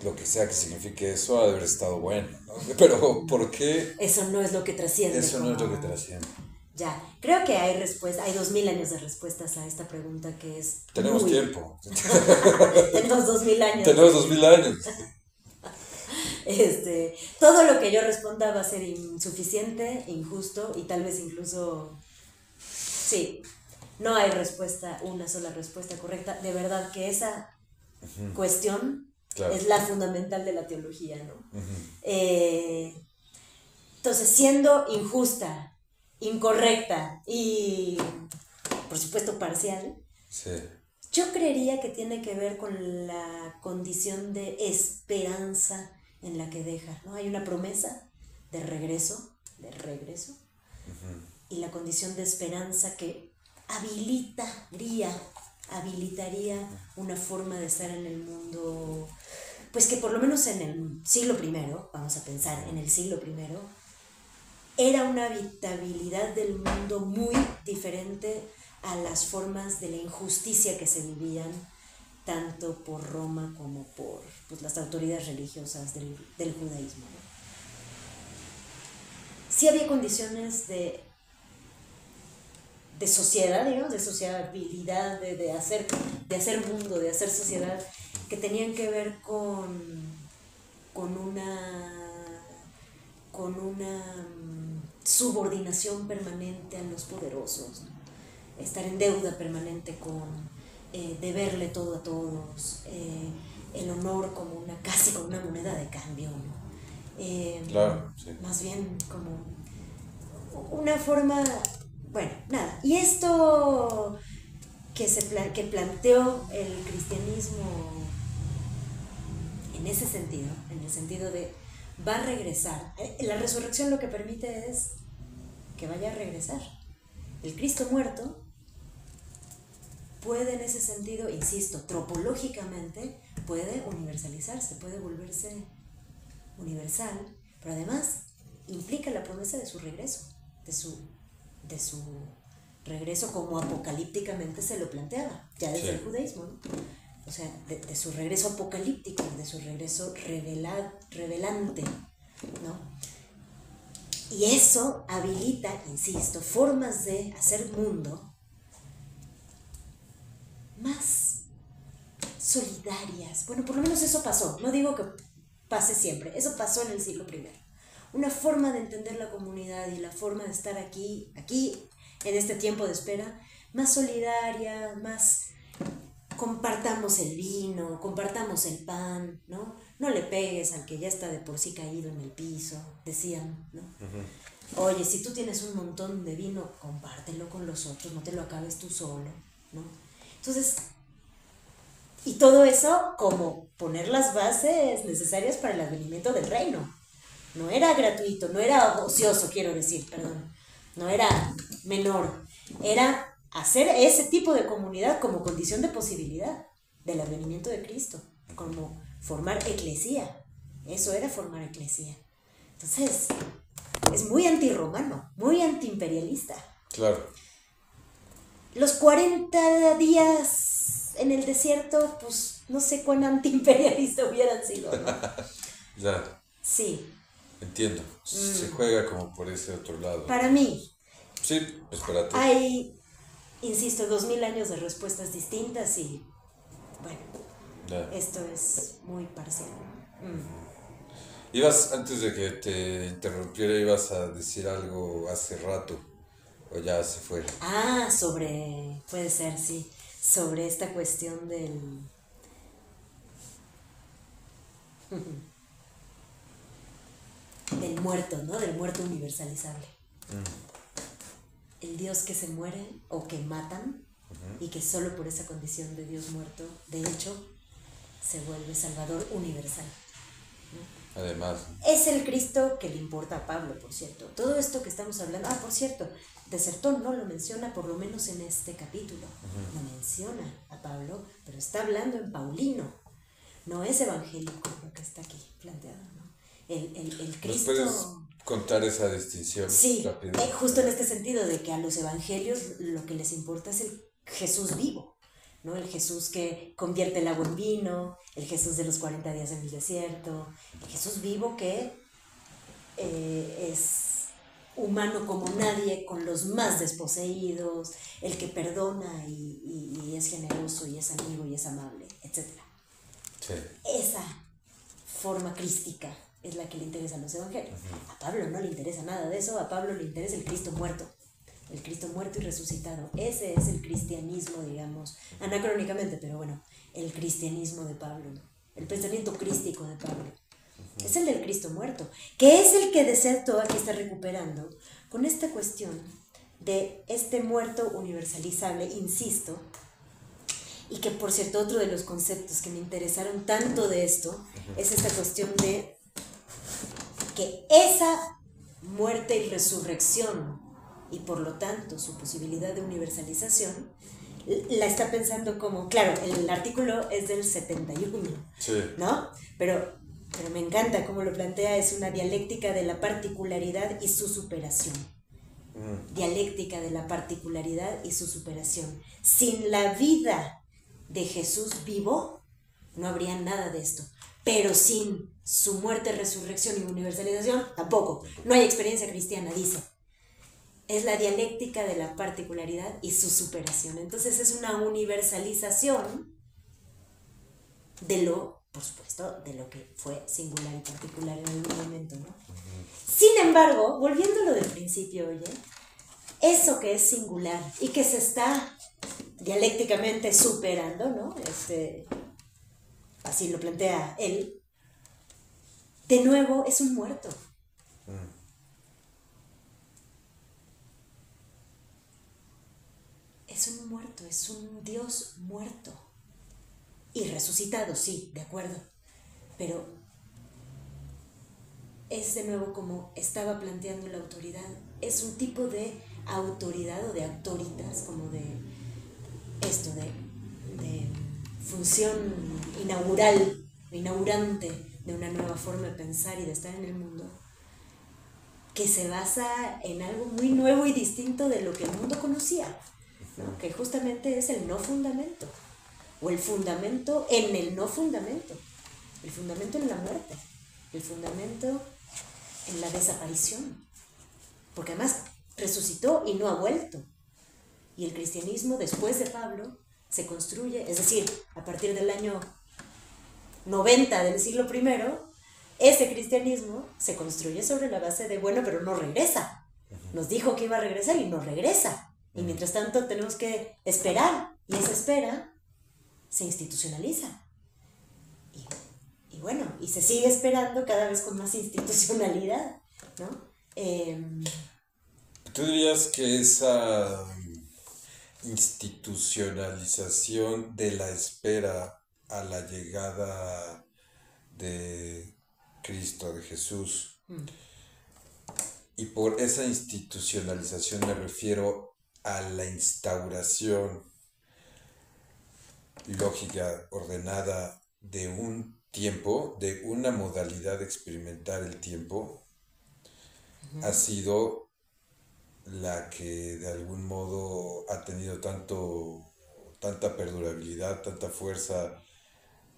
[SPEAKER 1] lo que sea que signifique eso ha de haber estado bueno, ¿no? Pero ¿por qué?
[SPEAKER 2] Eso no es lo que trasciende.
[SPEAKER 1] Eso no es lo que trasciende.
[SPEAKER 2] Ya, creo que hay respuesta, hay 2000 años de respuestas a esta pregunta que es...
[SPEAKER 1] Tenemos tiempo.
[SPEAKER 2] Tenemos 2000 años.
[SPEAKER 1] Tenemos 2000 años.
[SPEAKER 2] Todo lo que yo responda va a ser insuficiente, injusto y tal vez incluso... Sí, no hay respuesta, una sola respuesta correcta. De verdad que esa cuestión es la fundamental de la teología, ¿no? Entonces, siendo injusta, incorrecta y, por supuesto, parcial,
[SPEAKER 1] sí,
[SPEAKER 2] yo creería que tiene que ver con la condición de esperanza en la que deja, ¿no? Hay una promesa de regreso, y la condición de esperanza que habilitaría una forma de estar en el mundo, pues que por lo menos en el siglo primero, vamos a pensar en el siglo primero, era una habitabilidad del mundo muy diferente a las formas de la injusticia que se vivían tanto por Roma como por pues, las autoridades religiosas del judaísmo, ¿no? Sí había condiciones de sociedad, digamos, de sociabilidad, de hacer mundo, de hacer sociedad, que tenían que ver con una subordinación permanente a los poderosos, ¿no? Estar en deuda permanente con deberle todo a todos, el honor como casi como una moneda de cambio, ¿no?
[SPEAKER 1] Claro, sí.
[SPEAKER 2] Más bien como una forma, bueno, nada. Y esto que planteó el cristianismo en ese sentido, en el sentido de va a regresar. La resurrección lo que permite es que vaya a regresar. El Cristo muerto puede en ese sentido, insisto, tropológicamente puede universalizarse, puede volverse universal, pero además implica la promesa de su regreso, de su regreso como apocalípticamente se lo planteaba, ya desde el judaísmo, ¿no? O sea, de su regreso apocalíptico, de su regreso revelante, ¿no? Y eso habilita, insisto, formas de hacer mundo más solidarias. Bueno, por lo menos eso pasó. No digo que pase siempre. Eso pasó en el siglo I. Una forma de entender la comunidad y la forma de estar aquí, en este tiempo de espera, más solidaria, más compartamos el vino, compartamos el pan, ¿no? No le pegues al que ya está de por sí caído en el piso, decían, ¿no? Oye, si tú tienes un montón de vino, compártelo con los otros, no te lo acabes tú solo, ¿no? Entonces, y todo eso como poner las bases necesarias para el advenimiento del reino. No era gratuito, no era ocioso, quiero decir, perdón. No era menor. Era hacer ese tipo de comunidad como condición de posibilidad del advenimiento de Cristo, como formar eclesía. Eso era formar eclesía. Entonces, es muy antirromano, muy antiimperialista.
[SPEAKER 1] Claro.
[SPEAKER 2] Los 40 días en el desierto, pues no sé cuán antiimperialista hubieran sido, ¿no?
[SPEAKER 1] Ya.
[SPEAKER 2] Sí.
[SPEAKER 1] Entiendo. Se juega como por ese otro lado.
[SPEAKER 2] Para mí.
[SPEAKER 1] Sí, espérate.
[SPEAKER 2] Hay, insisto, 2000 años de respuestas distintas y, bueno, esto es muy parcial.
[SPEAKER 1] Antes de que te interrumpiera, ibas a decir algo hace rato, o ya se fue.
[SPEAKER 2] Puede ser, sí, sobre esta cuestión del muerto, ¿no? Del muerto universalizable. El Dios que se muere o que matan y que solo por esa condición de Dios muerto, de hecho, se vuelve Salvador universal, ¿no?
[SPEAKER 1] Además.
[SPEAKER 2] Es el Cristo que le importa a Pablo, por cierto. Todo esto que estamos hablando, por cierto, Desertón no lo menciona, por lo menos en este capítulo. Lo menciona a Pablo, pero está hablando en paulino. No es evangélico lo que está aquí planteado, ¿no? El Cristo...
[SPEAKER 1] ¿Nos puedes contar esa distinción?
[SPEAKER 2] Sí, justo en este sentido de que a los evangelios lo que les importa es el Jesús vivo, ¿no? El Jesús que convierte el agua en vino, el Jesús de los 40 días en el desierto, el Jesús vivo que es humano como nadie, con los más desposeídos, el que perdona y es generoso y es amigo y es amable, etc.
[SPEAKER 1] Sí.
[SPEAKER 2] Esa forma crística es la que le interesa a los evangelios. A Pablo no le interesa nada de eso, a Pablo le interesa el Cristo muerto y resucitado. Ese es el cristianismo, digamos, anacrónicamente, pero bueno, el cristianismo de Pablo, el pensamiento crístico de Pablo. Es el del Cristo muerto, que es el que de cierto aquí está recuperando con esta cuestión de este muerto universalizable, insisto, y que por cierto otro de los conceptos que me interesaron tanto de esto es esta cuestión de que esa muerte y resurrección y por lo tanto su posibilidad de universalización la está pensando como, claro, el artículo es del 71,
[SPEAKER 1] Sí.
[SPEAKER 2] ¿no? Pero me encanta cómo lo plantea, es una dialéctica de la particularidad y su superación. Dialéctica de la particularidad y su superación. Sin la vida de Jesús vivo, no habría nada de esto. Pero sin su muerte, resurrección y universalización, tampoco. No hay experiencia cristiana, dice. Es la dialéctica de la particularidad y su superación. Entonces es una universalización de lo, por supuesto, de lo que fue singular y particular en algún momento, ¿no? Sin embargo, volviendo a lo del principio, oye, eso que es singular y que se está dialécticamente superando, ¿no? Así lo plantea él, de nuevo es un muerto. Es un muerto, es un Dios muerto. Y resucitado, sí, de acuerdo. Pero es de nuevo como estaba planteando la autoridad. Es un tipo de autoridad o de autoritas, como de esto, de función inaugurante de una nueva forma de pensar y de estar en el mundo, que se basa en algo muy nuevo y distinto de lo que el mundo conocía, ¿no? Que justamente es el no fundamento, o el fundamento en el no fundamento, el fundamento en la muerte, el fundamento en la desaparición, porque además resucitó y no ha vuelto. Y el cristianismo después de Pablo se construye, es decir, a partir del año 90 del siglo I, ese cristianismo se construye sobre la base de, bueno, pero no regresa. Nos dijo que iba a regresar y no regresa. Y mientras tanto tenemos que esperar, y esa espera se institucionaliza. Y bueno, y se sigue esperando cada vez con más institucionalidad, ¿no?
[SPEAKER 1] ¿Tú dirías que esa institucionalización de la espera a la llegada de Cristo, de Jesús, y por esa institucionalización me refiero a la instauración lógica, ordenada de un tiempo, de una modalidad de experimentar el tiempo, ha sido la que de algún modo ha tenido tanta perdurabilidad, tanta fuerza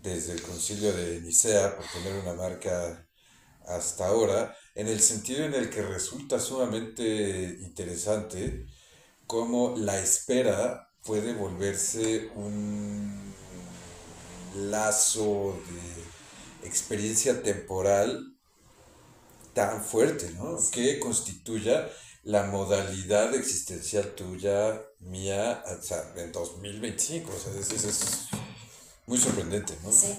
[SPEAKER 1] desde el Concilio de Nicea, por tener una marca hasta ahora, en el sentido en el que resulta sumamente interesante cómo la espera puede volverse un lazo de experiencia temporal tan fuerte, ¿no?
[SPEAKER 2] Sí.
[SPEAKER 1] Que constituya la modalidad existencial tuya, mía, o sea, en 2025. O sea, es muy sorprendente, ¿no?
[SPEAKER 2] Sí,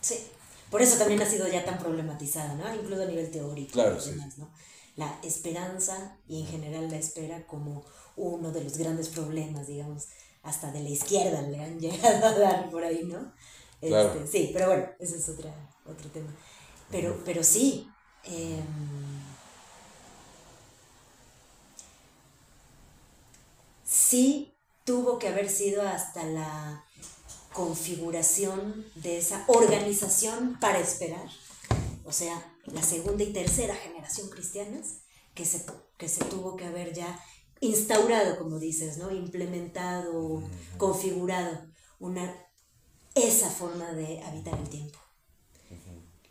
[SPEAKER 2] sí. Por eso también ha sido ya tan problematizada, ¿no? Incluso a nivel teórico.
[SPEAKER 1] Claro,
[SPEAKER 2] y
[SPEAKER 1] sí.
[SPEAKER 2] demás, ¿no? La esperanza y en general la espera como uno de los grandes problemas, digamos, hasta de la izquierda le han llegado a dar por ahí, ¿no?
[SPEAKER 1] Claro.
[SPEAKER 2] Sí, pero bueno, ese es otro tema. Pero sí, sí tuvo que haber sido hasta la configuración de esa organización para esperar, o sea, la segunda y tercera generación cristianas, que se tuvo que haber ya instaurado, como dices, ¿no? Implementado, configurado esa forma de habitar el tiempo.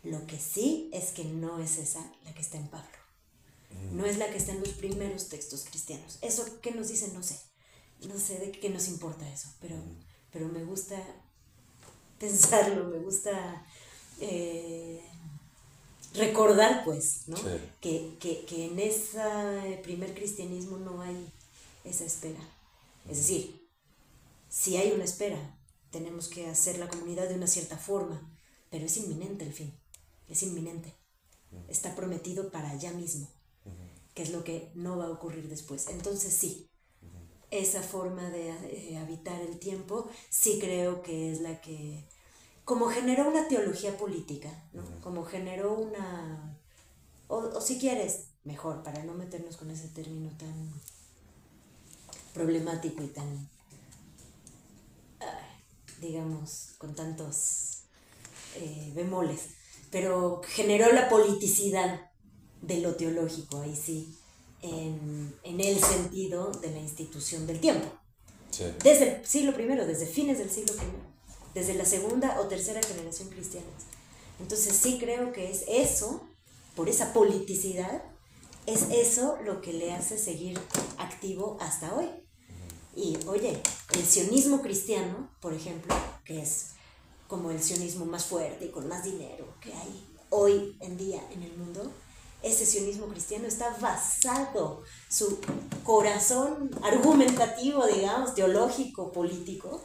[SPEAKER 2] Lo que sí es que no es esa la que está en Pablo. No es la que está en los primeros textos cristianos. Eso que nos dicen, no sé. No sé de qué nos importa eso, pero me gusta pensarlo, me gusta recordar, pues, ¿no?
[SPEAKER 1] Sí.
[SPEAKER 2] Que en ese primer cristianismo no hay esa espera. Es decir, si hay una espera, tenemos que hacer la comunidad de una cierta forma, pero es inminente el fin, es inminente. Está prometido para allá mismo, que es lo que no va a ocurrir después. Entonces sí, esa forma de habitar el tiempo sí creo que es la que, como generó una teología política, ¿no? Como generó una, o si quieres, mejor, para no meternos con ese término tan problemático y tan, digamos, con tantos bemoles, pero generó la politicidad de lo teológico, ahí sí, en el sentido de la institución del tiempo.
[SPEAKER 1] Sí.
[SPEAKER 2] Desde el siglo I, desde fines del siglo I, desde la segunda o tercera generación cristiana. Entonces sí creo que es eso, por esa politicidad, es eso lo que le hace seguir activo hasta hoy. Y oye, el sionismo cristiano, por ejemplo, que es como el sionismo más fuerte y con más dinero que hay hoy en día en el mundo, ese sionismo cristiano está basado, su corazón argumentativo, digamos, teológico, político,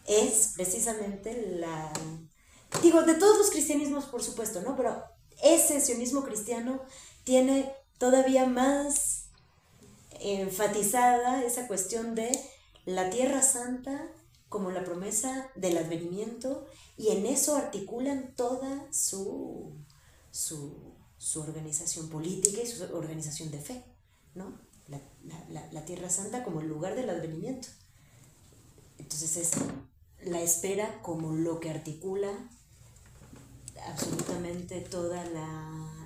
[SPEAKER 2] es precisamente digo, de todos los cristianismos, por supuesto, ¿no? Pero ese sionismo cristiano tiene todavía más enfatizada esa cuestión de la Tierra Santa como la promesa del advenimiento, y en eso articulan toda su organización política y su organización de fe, ¿no? La Tierra Santa como el lugar del advenimiento. Entonces es la espera como lo que articula absolutamente toda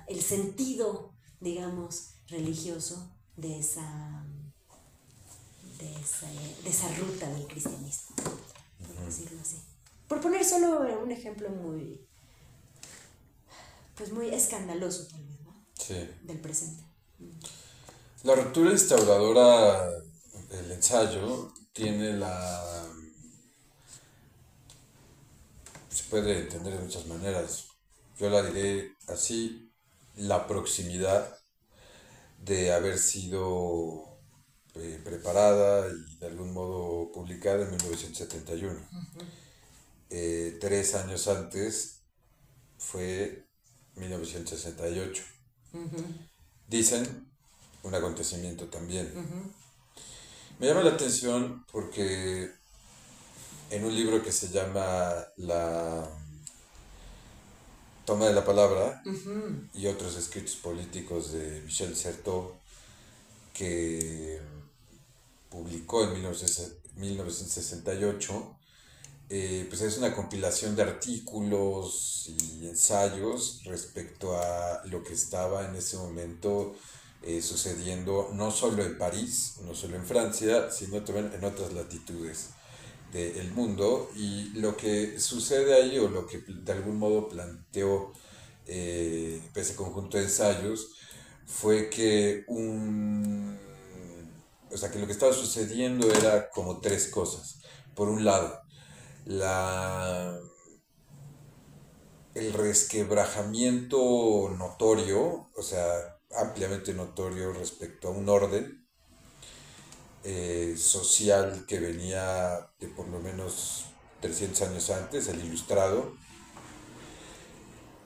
[SPEAKER 2] el sentido, digamos, religioso de esa ruta del cristianismo, por decirlo así. Por poner solo un ejemplo muy escandaloso, tal vez, ¿no?
[SPEAKER 1] Sí.
[SPEAKER 2] Del presente.
[SPEAKER 1] La ruptura instauradora, el ensayo, se puede entender de muchas maneras. Yo la diré así: la proximidad de haber sido preparada y de algún modo publicada en 1971. 3 años antes fue 1968. Dicen un acontecimiento también. Me llama la atención porque en un libro que se llama La toma de la palabra y otros escritos políticos de Michel Certeau, que publicó en 1968, pues es una compilación de artículos y ensayos respecto a lo que estaba en ese momento sucediendo no solo en París, no solo en Francia, sino también en otras latitudes del mundo. Y lo que sucede ahí, o lo que de algún modo planteó ese conjunto de ensayos, fue que que lo que estaba sucediendo era como tres cosas. Por un lado, el resquebrajamiento notorio, o sea, ampliamente notorio respecto a un orden social que venía de por lo menos 300 años antes, el Ilustrado.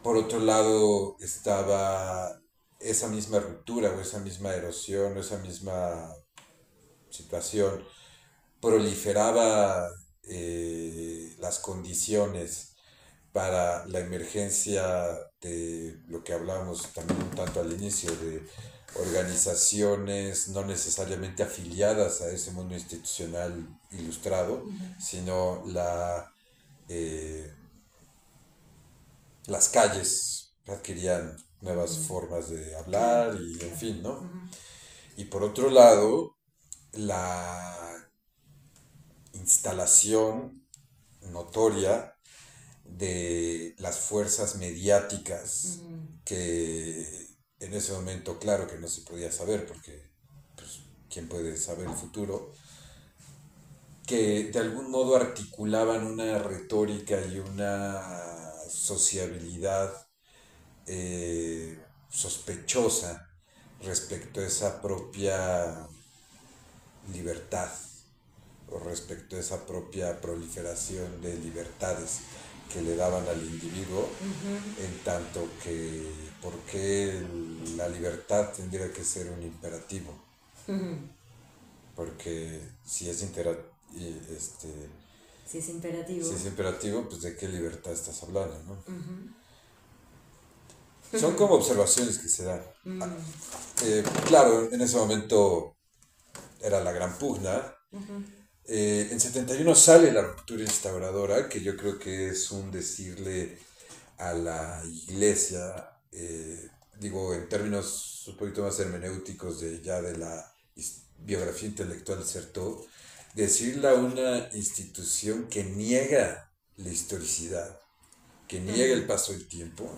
[SPEAKER 1] Por otro lado estaba esa misma ruptura o esa misma erosión o esa misma situación, proliferaba las condiciones para la emergencia de lo que hablábamos también un tanto al inicio, de organizaciones no necesariamente afiliadas a ese mundo institucional ilustrado, sino las calles adquirían nuevas formas de hablar y en fin, ¿no? Y por otro lado, la instalación notoria de las fuerzas mediáticas que en ese momento, claro que no se podía saber, porque pues, ¿quién puede saber el futuro? Que de algún modo articulaban una retórica y una sociabilidad sospechosa respecto a esa propia libertad o respecto a esa propia proliferación de libertades que le daban al individuo, en tanto que por qué la libertad tendría que ser un imperativo, porque si es
[SPEAKER 2] Si es imperativo.
[SPEAKER 1] si es imperativo, pues de qué libertad estás hablando, ¿no? Son como observaciones que se dan. Claro, en ese momento era la gran pugna. En 71 sale la ruptura instauradora, que yo creo que es un decirle a la iglesia, digo, en términos un poquito más hermenéuticos de la biografía intelectual de Certeau, decirle a una institución que niega la historicidad, que niega el paso del tiempo,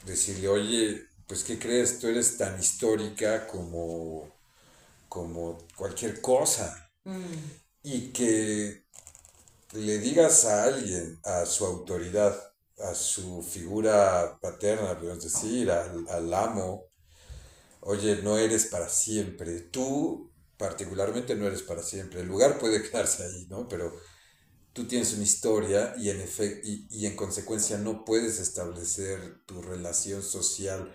[SPEAKER 1] decirle, oye, pues ¿qué crees? Tú eres tan histórica como cualquier cosa. Y que le digas a alguien, a su autoridad, a su figura paterna, podemos decir, al amo, oye, no eres para siempre. Tú particularmente no eres para siempre. El lugar puede quedarse ahí, ¿no? Pero tú tienes una historia y en consecuencia no puedes establecer tu relación social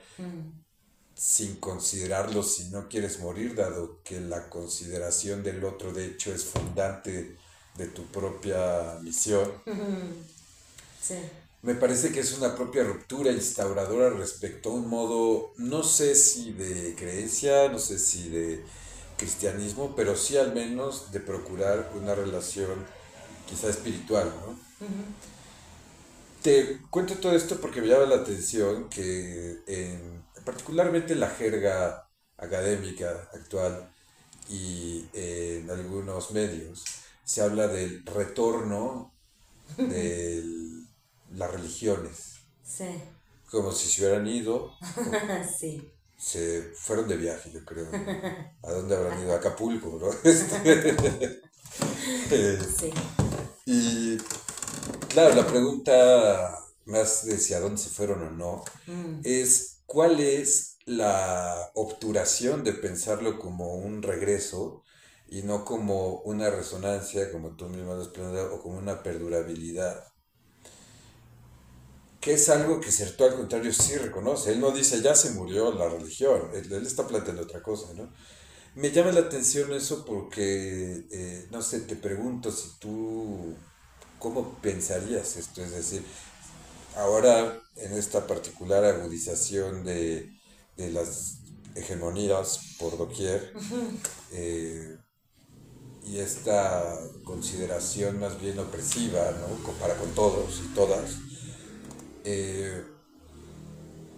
[SPEAKER 1] sin considerarlo si no quieres morir, dado que la consideración del otro de hecho es fundante de tu propia misión.
[SPEAKER 2] Sí.
[SPEAKER 1] Me parece que es una propia ruptura instauradora respecto a un modo, no sé si de creencia, no sé si de cristianismo, pero sí al menos de procurar una relación quizá espiritual, ¿no? Te cuento todo esto porque me llama la atención que particularmente en la jerga académica actual y en algunos medios se habla del retorno de las religiones,
[SPEAKER 2] Sí.
[SPEAKER 1] como si se hubieran ido,
[SPEAKER 2] Sí.
[SPEAKER 1] se fueron de viaje, yo creo. ¿A dónde habrán ido? A Acapulco, ¿no?
[SPEAKER 2] Sí.
[SPEAKER 1] Y claro, la pregunta más de si a dónde se fueron o no es cuál es la obturación de pensarlo como un regreso y no como una resonancia, como tú mismo has planteado, o como una perdurabilidad, que es algo que Certeau al contrario sí reconoce. Él no dice ya se murió la religión, él está planteando otra cosa, ¿no? Me llama la atención eso porque, no sé, te pregunto si tú, ¿cómo pensarías esto? Es decir, ahora en esta particular agudización de las hegemonías por doquier eh, y esta consideración más bien opresiva, ¿no? Para con todos y todas, eh,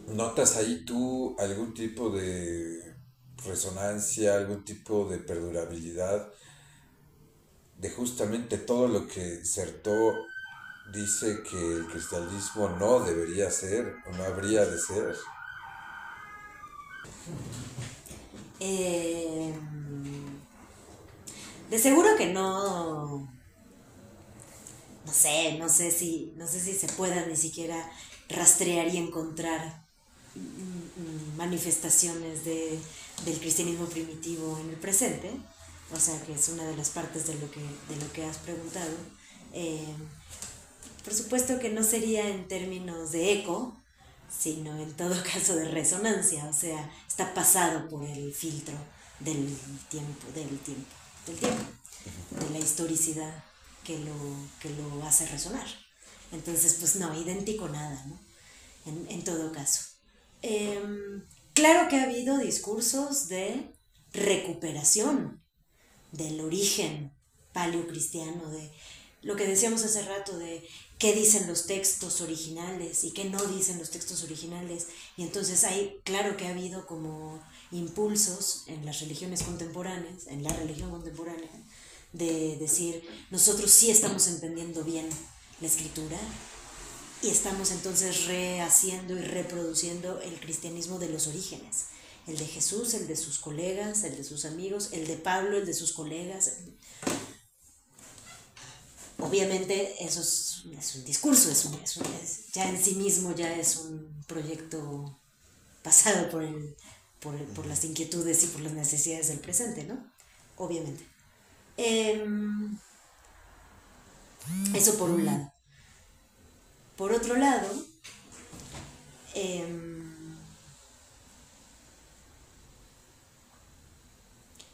[SPEAKER 1] ¿notas ahí tú algún tipo de resonancia, algún tipo de perdurabilidad de justamente todo lo que Certeau dice que el cristianismo no debería ser o no habría de ser?
[SPEAKER 2] Eh, de seguro que no. No sé si se pueda ni siquiera rastrear y encontrar manifestaciones del cristianismo primitivo en el presente. O sea que es una de las partes de lo que has preguntado. Eh, por supuesto que no sería en términos de eco, sino en todo caso de resonancia, o sea, está pasado por el filtro del tiempo, de la historicidad que lo hace resonar. Entonces, pues no, idéntico nada, ¿no? En todo caso. Claro que ha habido discursos de recuperación del origen paleocristiano, lo que decíamos hace rato de qué dicen los textos originales y qué no dicen los textos originales. Y entonces claro que ha habido como impulsos en las religiones contemporáneas, en la religión contemporánea, de decir, nosotros sí estamos entendiendo bien la escritura y estamos entonces rehaciendo y reproduciendo el cristianismo de los orígenes. El de Jesús, el de sus colegas, el de sus amigos, el de Pablo, el de sus colegas. Obviamente eso es un discurso, ya en sí mismo ya es un proyecto pasado por las inquietudes y por las necesidades del presente, ¿no? Obviamente. Eso por un lado. Por otro lado,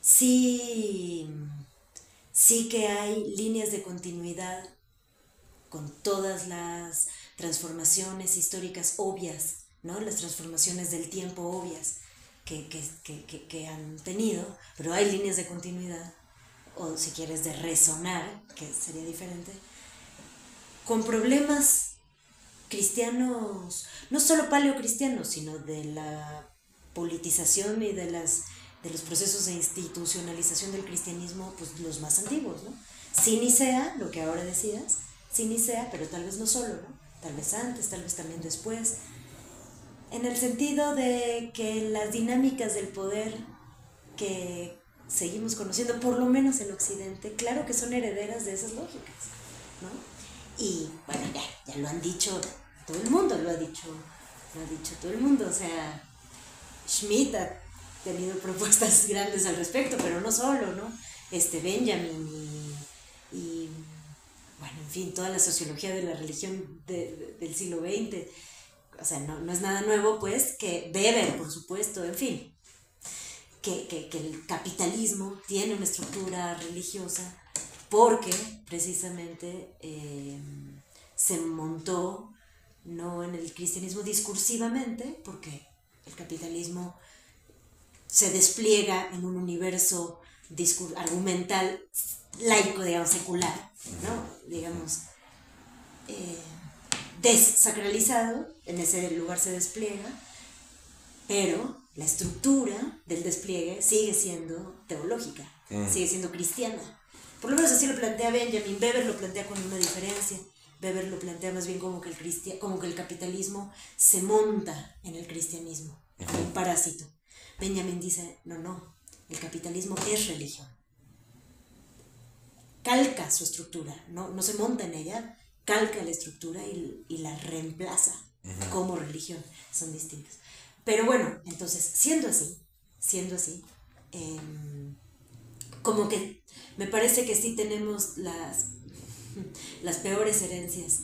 [SPEAKER 2] sí que hay líneas de continuidad con todas las transformaciones históricas obvias, ¿no? Las transformaciones del tiempo obvias que han tenido, pero hay líneas de continuidad, o si quieres de resonar, que sería diferente, con problemas cristianos, no solo paleocristianos, sino de la politización y de los procesos de institucionalización del cristianismo, pues los más antiguos, ¿no? Sin Nicea, lo que ahora decías, sin Nicea, pero tal vez no solo, ¿no? Tal vez antes, tal vez también después, en el sentido de que las dinámicas del poder que seguimos conociendo, por lo menos en Occidente, claro que son herederas de esas lógicas, ¿no? Y bueno, ya lo han dicho todo el mundo, lo ha dicho todo el mundo, o sea, Schmitt ha tenido propuestas grandes al respecto, pero no solo, ¿no? Benjamin y bueno, en fin, toda la sociología de la religión del siglo XX, o sea, no es nada nuevo, pues, que Weber, por supuesto, en fin, que el capitalismo tiene una estructura religiosa porque precisamente se montó no en el cristianismo discursivamente, porque el capitalismo se despliega en un universo argumental laico, digamos, secular, ¿no? Digamos, desacralizado, en ese lugar se despliega, pero la estructura del despliegue sigue siendo teológica, sigue siendo cristiana. Por lo menos así lo plantea Benjamin. Weber lo plantea con una diferencia. Weber lo plantea más bien como que el capitalismo se monta en el cristianismo, como un parásito. Benjamin dice, no, el capitalismo es religión. Calca su estructura, no se monta en ella, calca la estructura y la reemplaza como religión. Son distintas. Pero bueno, entonces, siendo así, como que me parece que sí tenemos las peores herencias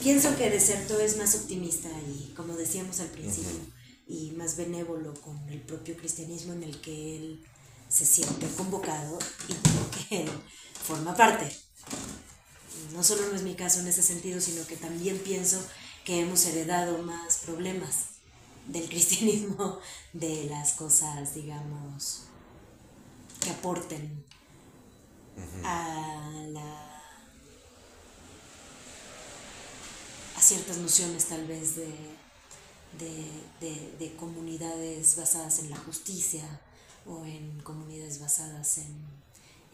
[SPEAKER 2] Pienso que Deserto es más optimista y, como decíamos al principio, y más benévolo con el propio cristianismo en el que él se siente convocado y que él forma parte. No solo no es mi caso en ese sentido, sino que también pienso que hemos heredado más problemas del cristianismo, de las cosas, digamos, que aporten a ciertas nociones tal vez de comunidades basadas en la justicia o en comunidades basadas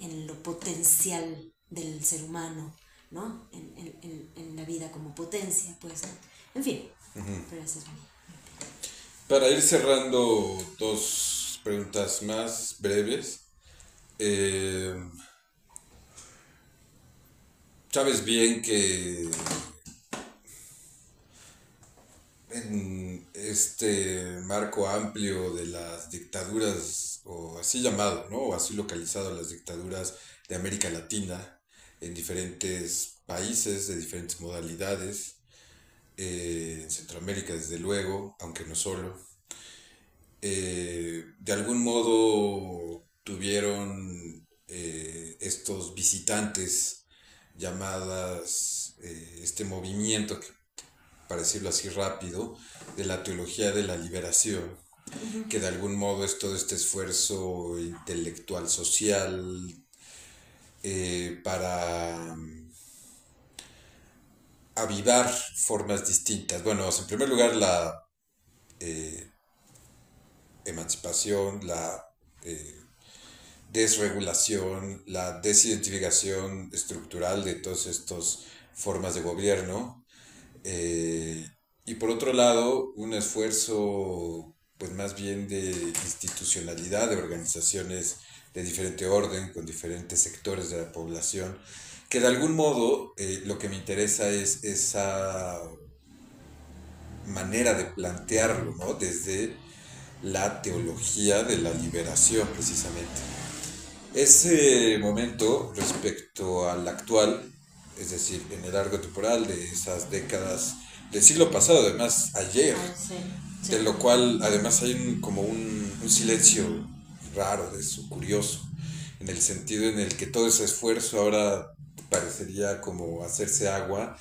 [SPEAKER 2] en lo potencial del ser humano, ¿no? En la vida como potencia, pues, ¿no? En fin, pero ese es mi...
[SPEAKER 1] Para ir cerrando, dos preguntas más breves. Sabes bien que en este marco amplio de las dictaduras, o así llamado, ¿no? O así localizado, las dictaduras de América Latina, en diferentes países, de diferentes modalidades, en Centroamérica desde luego, aunque no solo, de algún modo tuvieron estos visitantes llamadas, este movimiento que, para decirlo así rápido, de la teología de la liberación, que de algún modo es todo este esfuerzo intelectual, social, para avivar formas distintas. Bueno, en primer lugar, la eh, emancipación, la eh, desregulación, la desidentificación estructural de todas estas formas de gobierno. eh, y por otro lado, un esfuerzo pues más bien de institucionalidad, de organizaciones de diferente orden, con diferentes sectores de la población, que de algún modo lo que me interesa es esa manera de plantearlo, ¿no? Desde la teología de la liberación, precisamente. Ese momento respecto al actual, es decir, en el largo temporal de esas décadas del siglo pasado, además ayer,
[SPEAKER 2] Ah, sí,
[SPEAKER 1] de
[SPEAKER 2] sí.
[SPEAKER 1] lo cual además hay como un silencio raro, de eso, curioso, en el sentido en el que todo ese esfuerzo ahora parecería como hacerse agua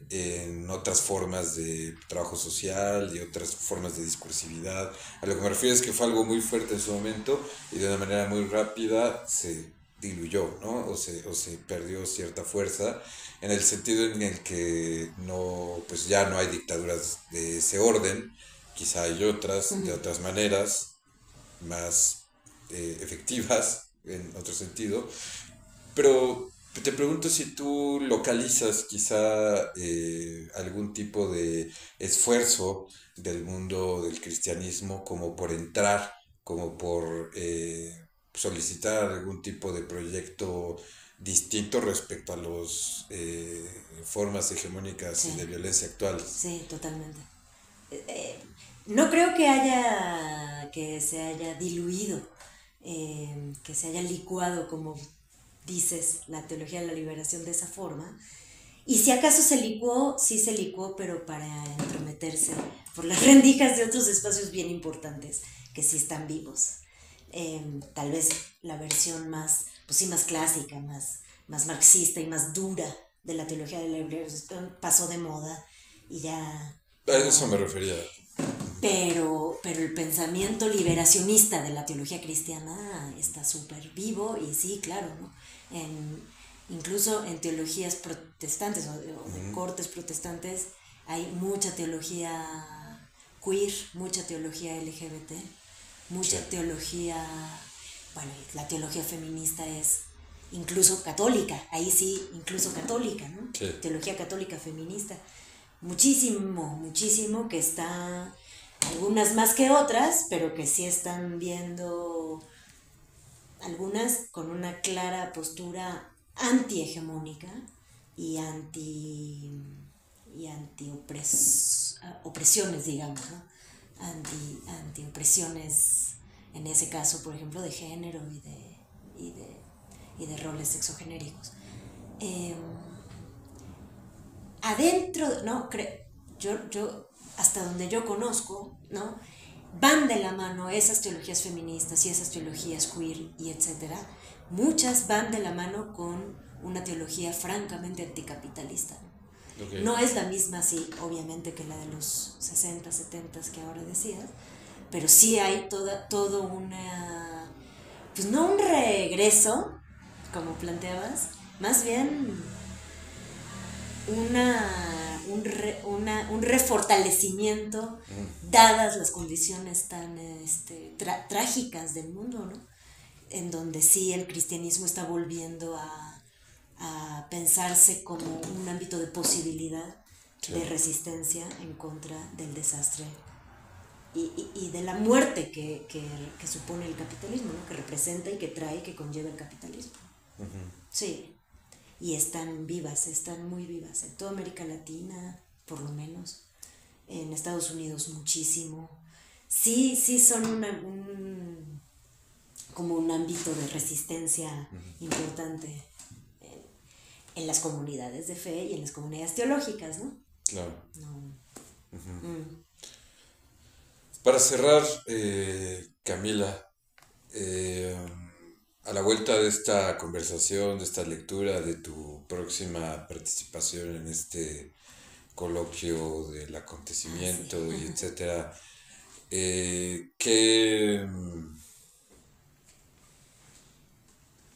[SPEAKER 1] en otras formas de trabajo social y otras formas de discursividad. A lo que me refiero es que fue algo muy fuerte en su momento y de una manera muy rápida se diluyó, ¿no? O se perdió cierta fuerza en el sentido en el que no, pues ya no hay dictaduras de ese orden, quizá hay otras, de
[SPEAKER 2] Ujú.
[SPEAKER 1] otras maneras, más efectivas en otro sentido, pero te pregunto si tú localizas quizá algún tipo de esfuerzo del mundo del cristianismo como por entrar, como por solicitar algún tipo de proyecto distinto respecto a las formas hegemónicas y de
[SPEAKER 2] Sí,
[SPEAKER 1] violencia actuales.
[SPEAKER 2] sí, totalmente. Eh, no creo que haya, que se haya diluido, que se haya licuado, como dices, la teología de la liberación de esa forma. Y si acaso se licuó, sí se licuó, pero para entrometerse por las rendijas de otros espacios bien importantes que sí están vivos. Tal vez la versión más, pues sí, más clásica, más marxista y más dura de la teología de la liberación pasó de moda y
[SPEAKER 1] A
[SPEAKER 2] ya
[SPEAKER 1] eso me
[SPEAKER 2] no.
[SPEAKER 1] refería.
[SPEAKER 2] Pero el pensamiento liberacionista de la teología cristiana está súper vivo y sí, claro, ¿no? Incluso en teologías protestantes o de
[SPEAKER 1] Ujú.
[SPEAKER 2] cortes protestantes hay mucha teología queer, mucha teología LGBT,
[SPEAKER 1] Sí,
[SPEAKER 2] mucha teología, bueno, la teología feminista es incluso católica, ahí sí, incluso católica, ¿no?
[SPEAKER 1] sí.
[SPEAKER 2] Teología católica feminista. Muchísimo, muchísimo que está, algunas más que otras, pero que sí están viendo algunas con una clara postura anti-hegemónica y opresiones, digamos, ¿no? Anti opresiones, en ese caso, por ejemplo, de género y de, y de roles sexogenéricos. Eh, Adentro, ¿no? Yo, hasta donde yo conozco, ¿no? Van de la mano esas teologías feministas y esas teologías queer y etcétera. Muchas van de la mano con una teología francamente anticapitalista.
[SPEAKER 1] Ok.
[SPEAKER 2] No es la misma, sí, obviamente, que la de los 60, 70 que ahora decías, pero sí hay todo una, pues no un regreso, como planteabas, más bien un refortalecimiento dadas las condiciones tan trágicas del mundo, ¿no? En donde sí el cristianismo está volviendo a pensarse como un ámbito de posibilidad
[SPEAKER 1] Sí.
[SPEAKER 2] de resistencia en contra del desastre y de la muerte que supone el capitalismo, ¿no? Que representa y que trae y que conlleva el capitalismo. Sí, y están vivas, están muy vivas, en toda América Latina, por lo menos, en Estados Unidos muchísimo. Sí, sí son como un ámbito de resistencia importante en las comunidades de fe y en las comunidades teológicas, ¿no?
[SPEAKER 1] Claro.
[SPEAKER 2] No. Mm.
[SPEAKER 1] Para cerrar, Camila, a la vuelta de esta conversación, de esta lectura, de tu próxima participación en este coloquio del
[SPEAKER 2] Ah, sí.
[SPEAKER 1] acontecimiento y etcétera, ¿qué,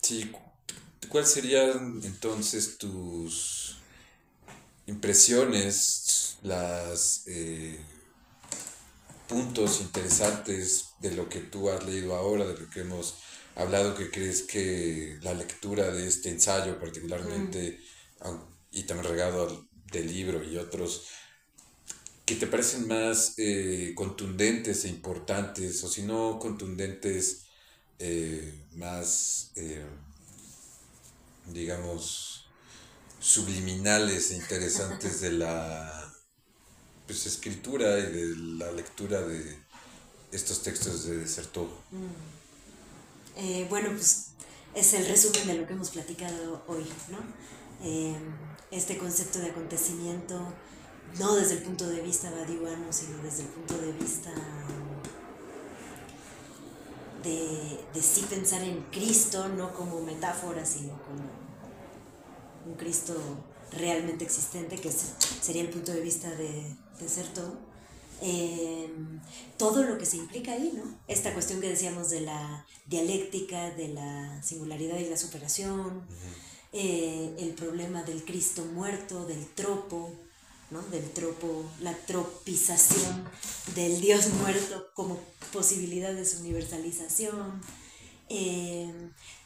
[SPEAKER 1] sí, ¿Cuáles serían entonces tus impresiones, las puntos interesantes de lo que tú has leído ahora, de lo que hemos hablado, que crees que la lectura de este ensayo particularmente, y también regado del libro y otros, que te parecen más contundentes e importantes, o si no contundentes, más, digamos, subliminales e interesantes de la pues, escritura y de la lectura de estos textos de Desertó?
[SPEAKER 2] Bueno, pues es el resumen de lo que hemos platicado hoy, ¿no? Este concepto de acontecimiento, no desde el punto de vista badiuano, sino desde el punto de vista de sí pensar en Cristo, no como metáfora, sino como un Cristo realmente existente, que sería el punto de vista de Certeau. Todo lo que se implica ahí, ¿no? Esta cuestión que decíamos de la dialéctica, de la singularidad y la superación, el problema del Cristo muerto, del tropo, ¿no? Del tropo, la tropización del Dios muerto como posibilidad de su universalización.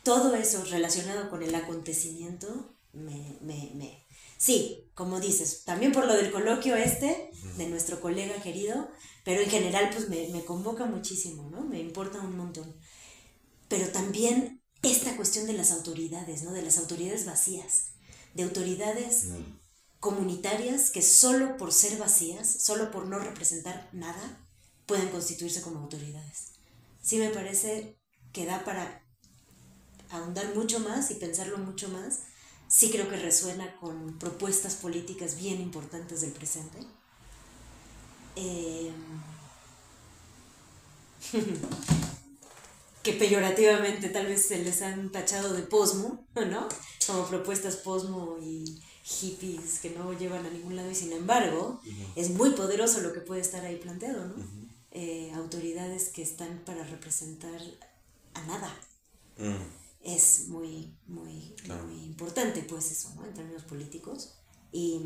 [SPEAKER 2] Todo eso relacionado con el acontecimiento sí, como dices, también por lo del coloquio de nuestro colega querido, pero en general pues me convoca muchísimo, ¿no? Me importa un montón. Pero también esta cuestión de las autoridades, ¿no? De las autoridades vacías, de autoridades comunitarias que solo por ser vacías, solo por no representar nada, pueden constituirse como autoridades. Sí me parece que da para ahondar mucho más y pensarlo mucho más. Sí creo que resuena con propuestas políticas bien importantes del presente. Que peyorativamente tal vez se les han tachado de posmo, ¿no? Como propuestas posmo y hippies que no llevan a ningún lado, y sin embargo es muy poderoso lo que puede estar ahí planteado, ¿no? Autoridades que están para representar a nada. Es muy, muy, claro, muy importante, pues eso, ¿no? En términos políticos. Y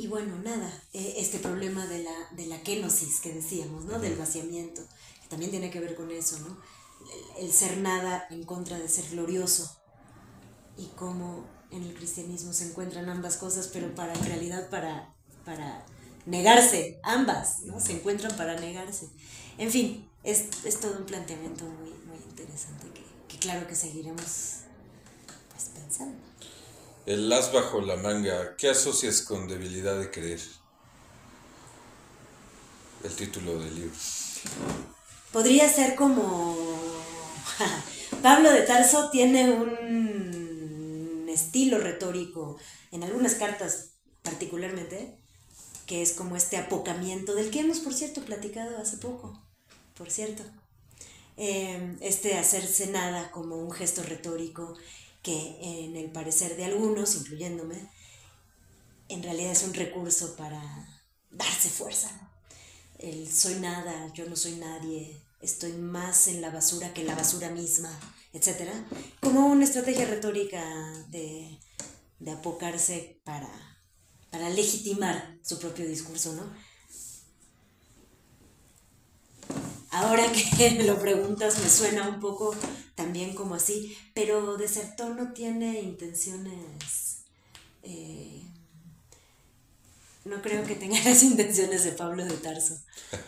[SPEAKER 2] bueno, nada, este problema de la kenosis que decíamos, ¿no? Del vaciamiento, que también tiene que ver con eso, ¿no? El ser nada en contra de ser glorioso, y cómo en el cristianismo se encuentran ambas cosas, pero en realidad para negarse ambas, ¿no? Se encuentran para negarse. En fin, es todo un planteamiento muy, muy interesante que claro que seguiremos pues pensando.
[SPEAKER 1] El as bajo la manga, ¿qué asocias con debilidad de creer? El título del libro.
[SPEAKER 2] Podría ser como Pablo de Tarso tiene un estilo retórico en algunas cartas particularmente, que es como este apocamiento del que hemos, por cierto, platicado hace poco, por cierto. Este hacerse nada como un gesto retórico que en el parecer de algunos, incluyéndome, en realidad es un recurso para darse fuerza, ¿no? El soy nada, yo no soy nadie, estoy más en la basura que la basura misma, etc. Como una estrategia retórica de apocarse para legitimar su propio discurso, ¿no? Ahora que lo preguntas me suena un poco también como así, pero Desertó no tiene intenciones, no creo que tenga las intenciones de Pablo de Tarso,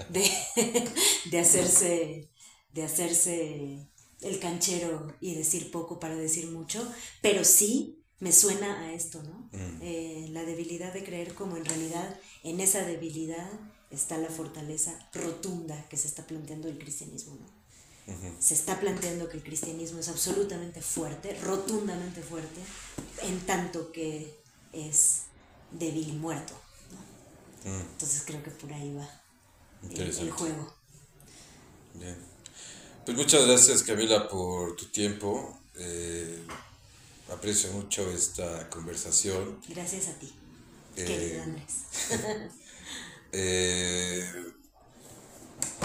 [SPEAKER 2] de hacerse el canchero y decir poco para decir mucho, pero sí me suena a esto, ¿no? La debilidad de creer, como en realidad en esa debilidad está la fortaleza rotunda que se está planteando el cristianismo, ¿no? Se está planteando que el cristianismo es absolutamente fuerte, rotundamente fuerte, en tanto que es débil y muerto, ¿no? Entonces creo que por ahí va el juego.
[SPEAKER 1] Bien. Pues muchas gracias, Camila, por tu tiempo. Aprecio mucho esta conversación.
[SPEAKER 2] Gracias a ti, querido Andrés.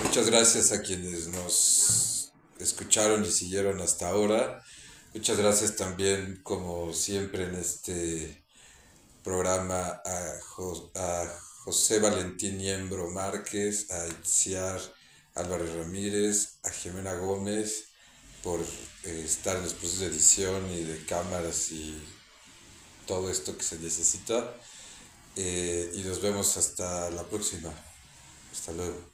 [SPEAKER 1] Muchas gracias a quienes nos escucharon y siguieron hasta ahora. Muchas gracias también, como siempre en este programa, a José Valentín Niembro Márquez, a Itziar Álvarez Ramírez, a Jimena Gómez por estar en los procesos de edición y de cámaras y todo esto que se necesita. Y nos vemos hasta la próxima. Hasta luego.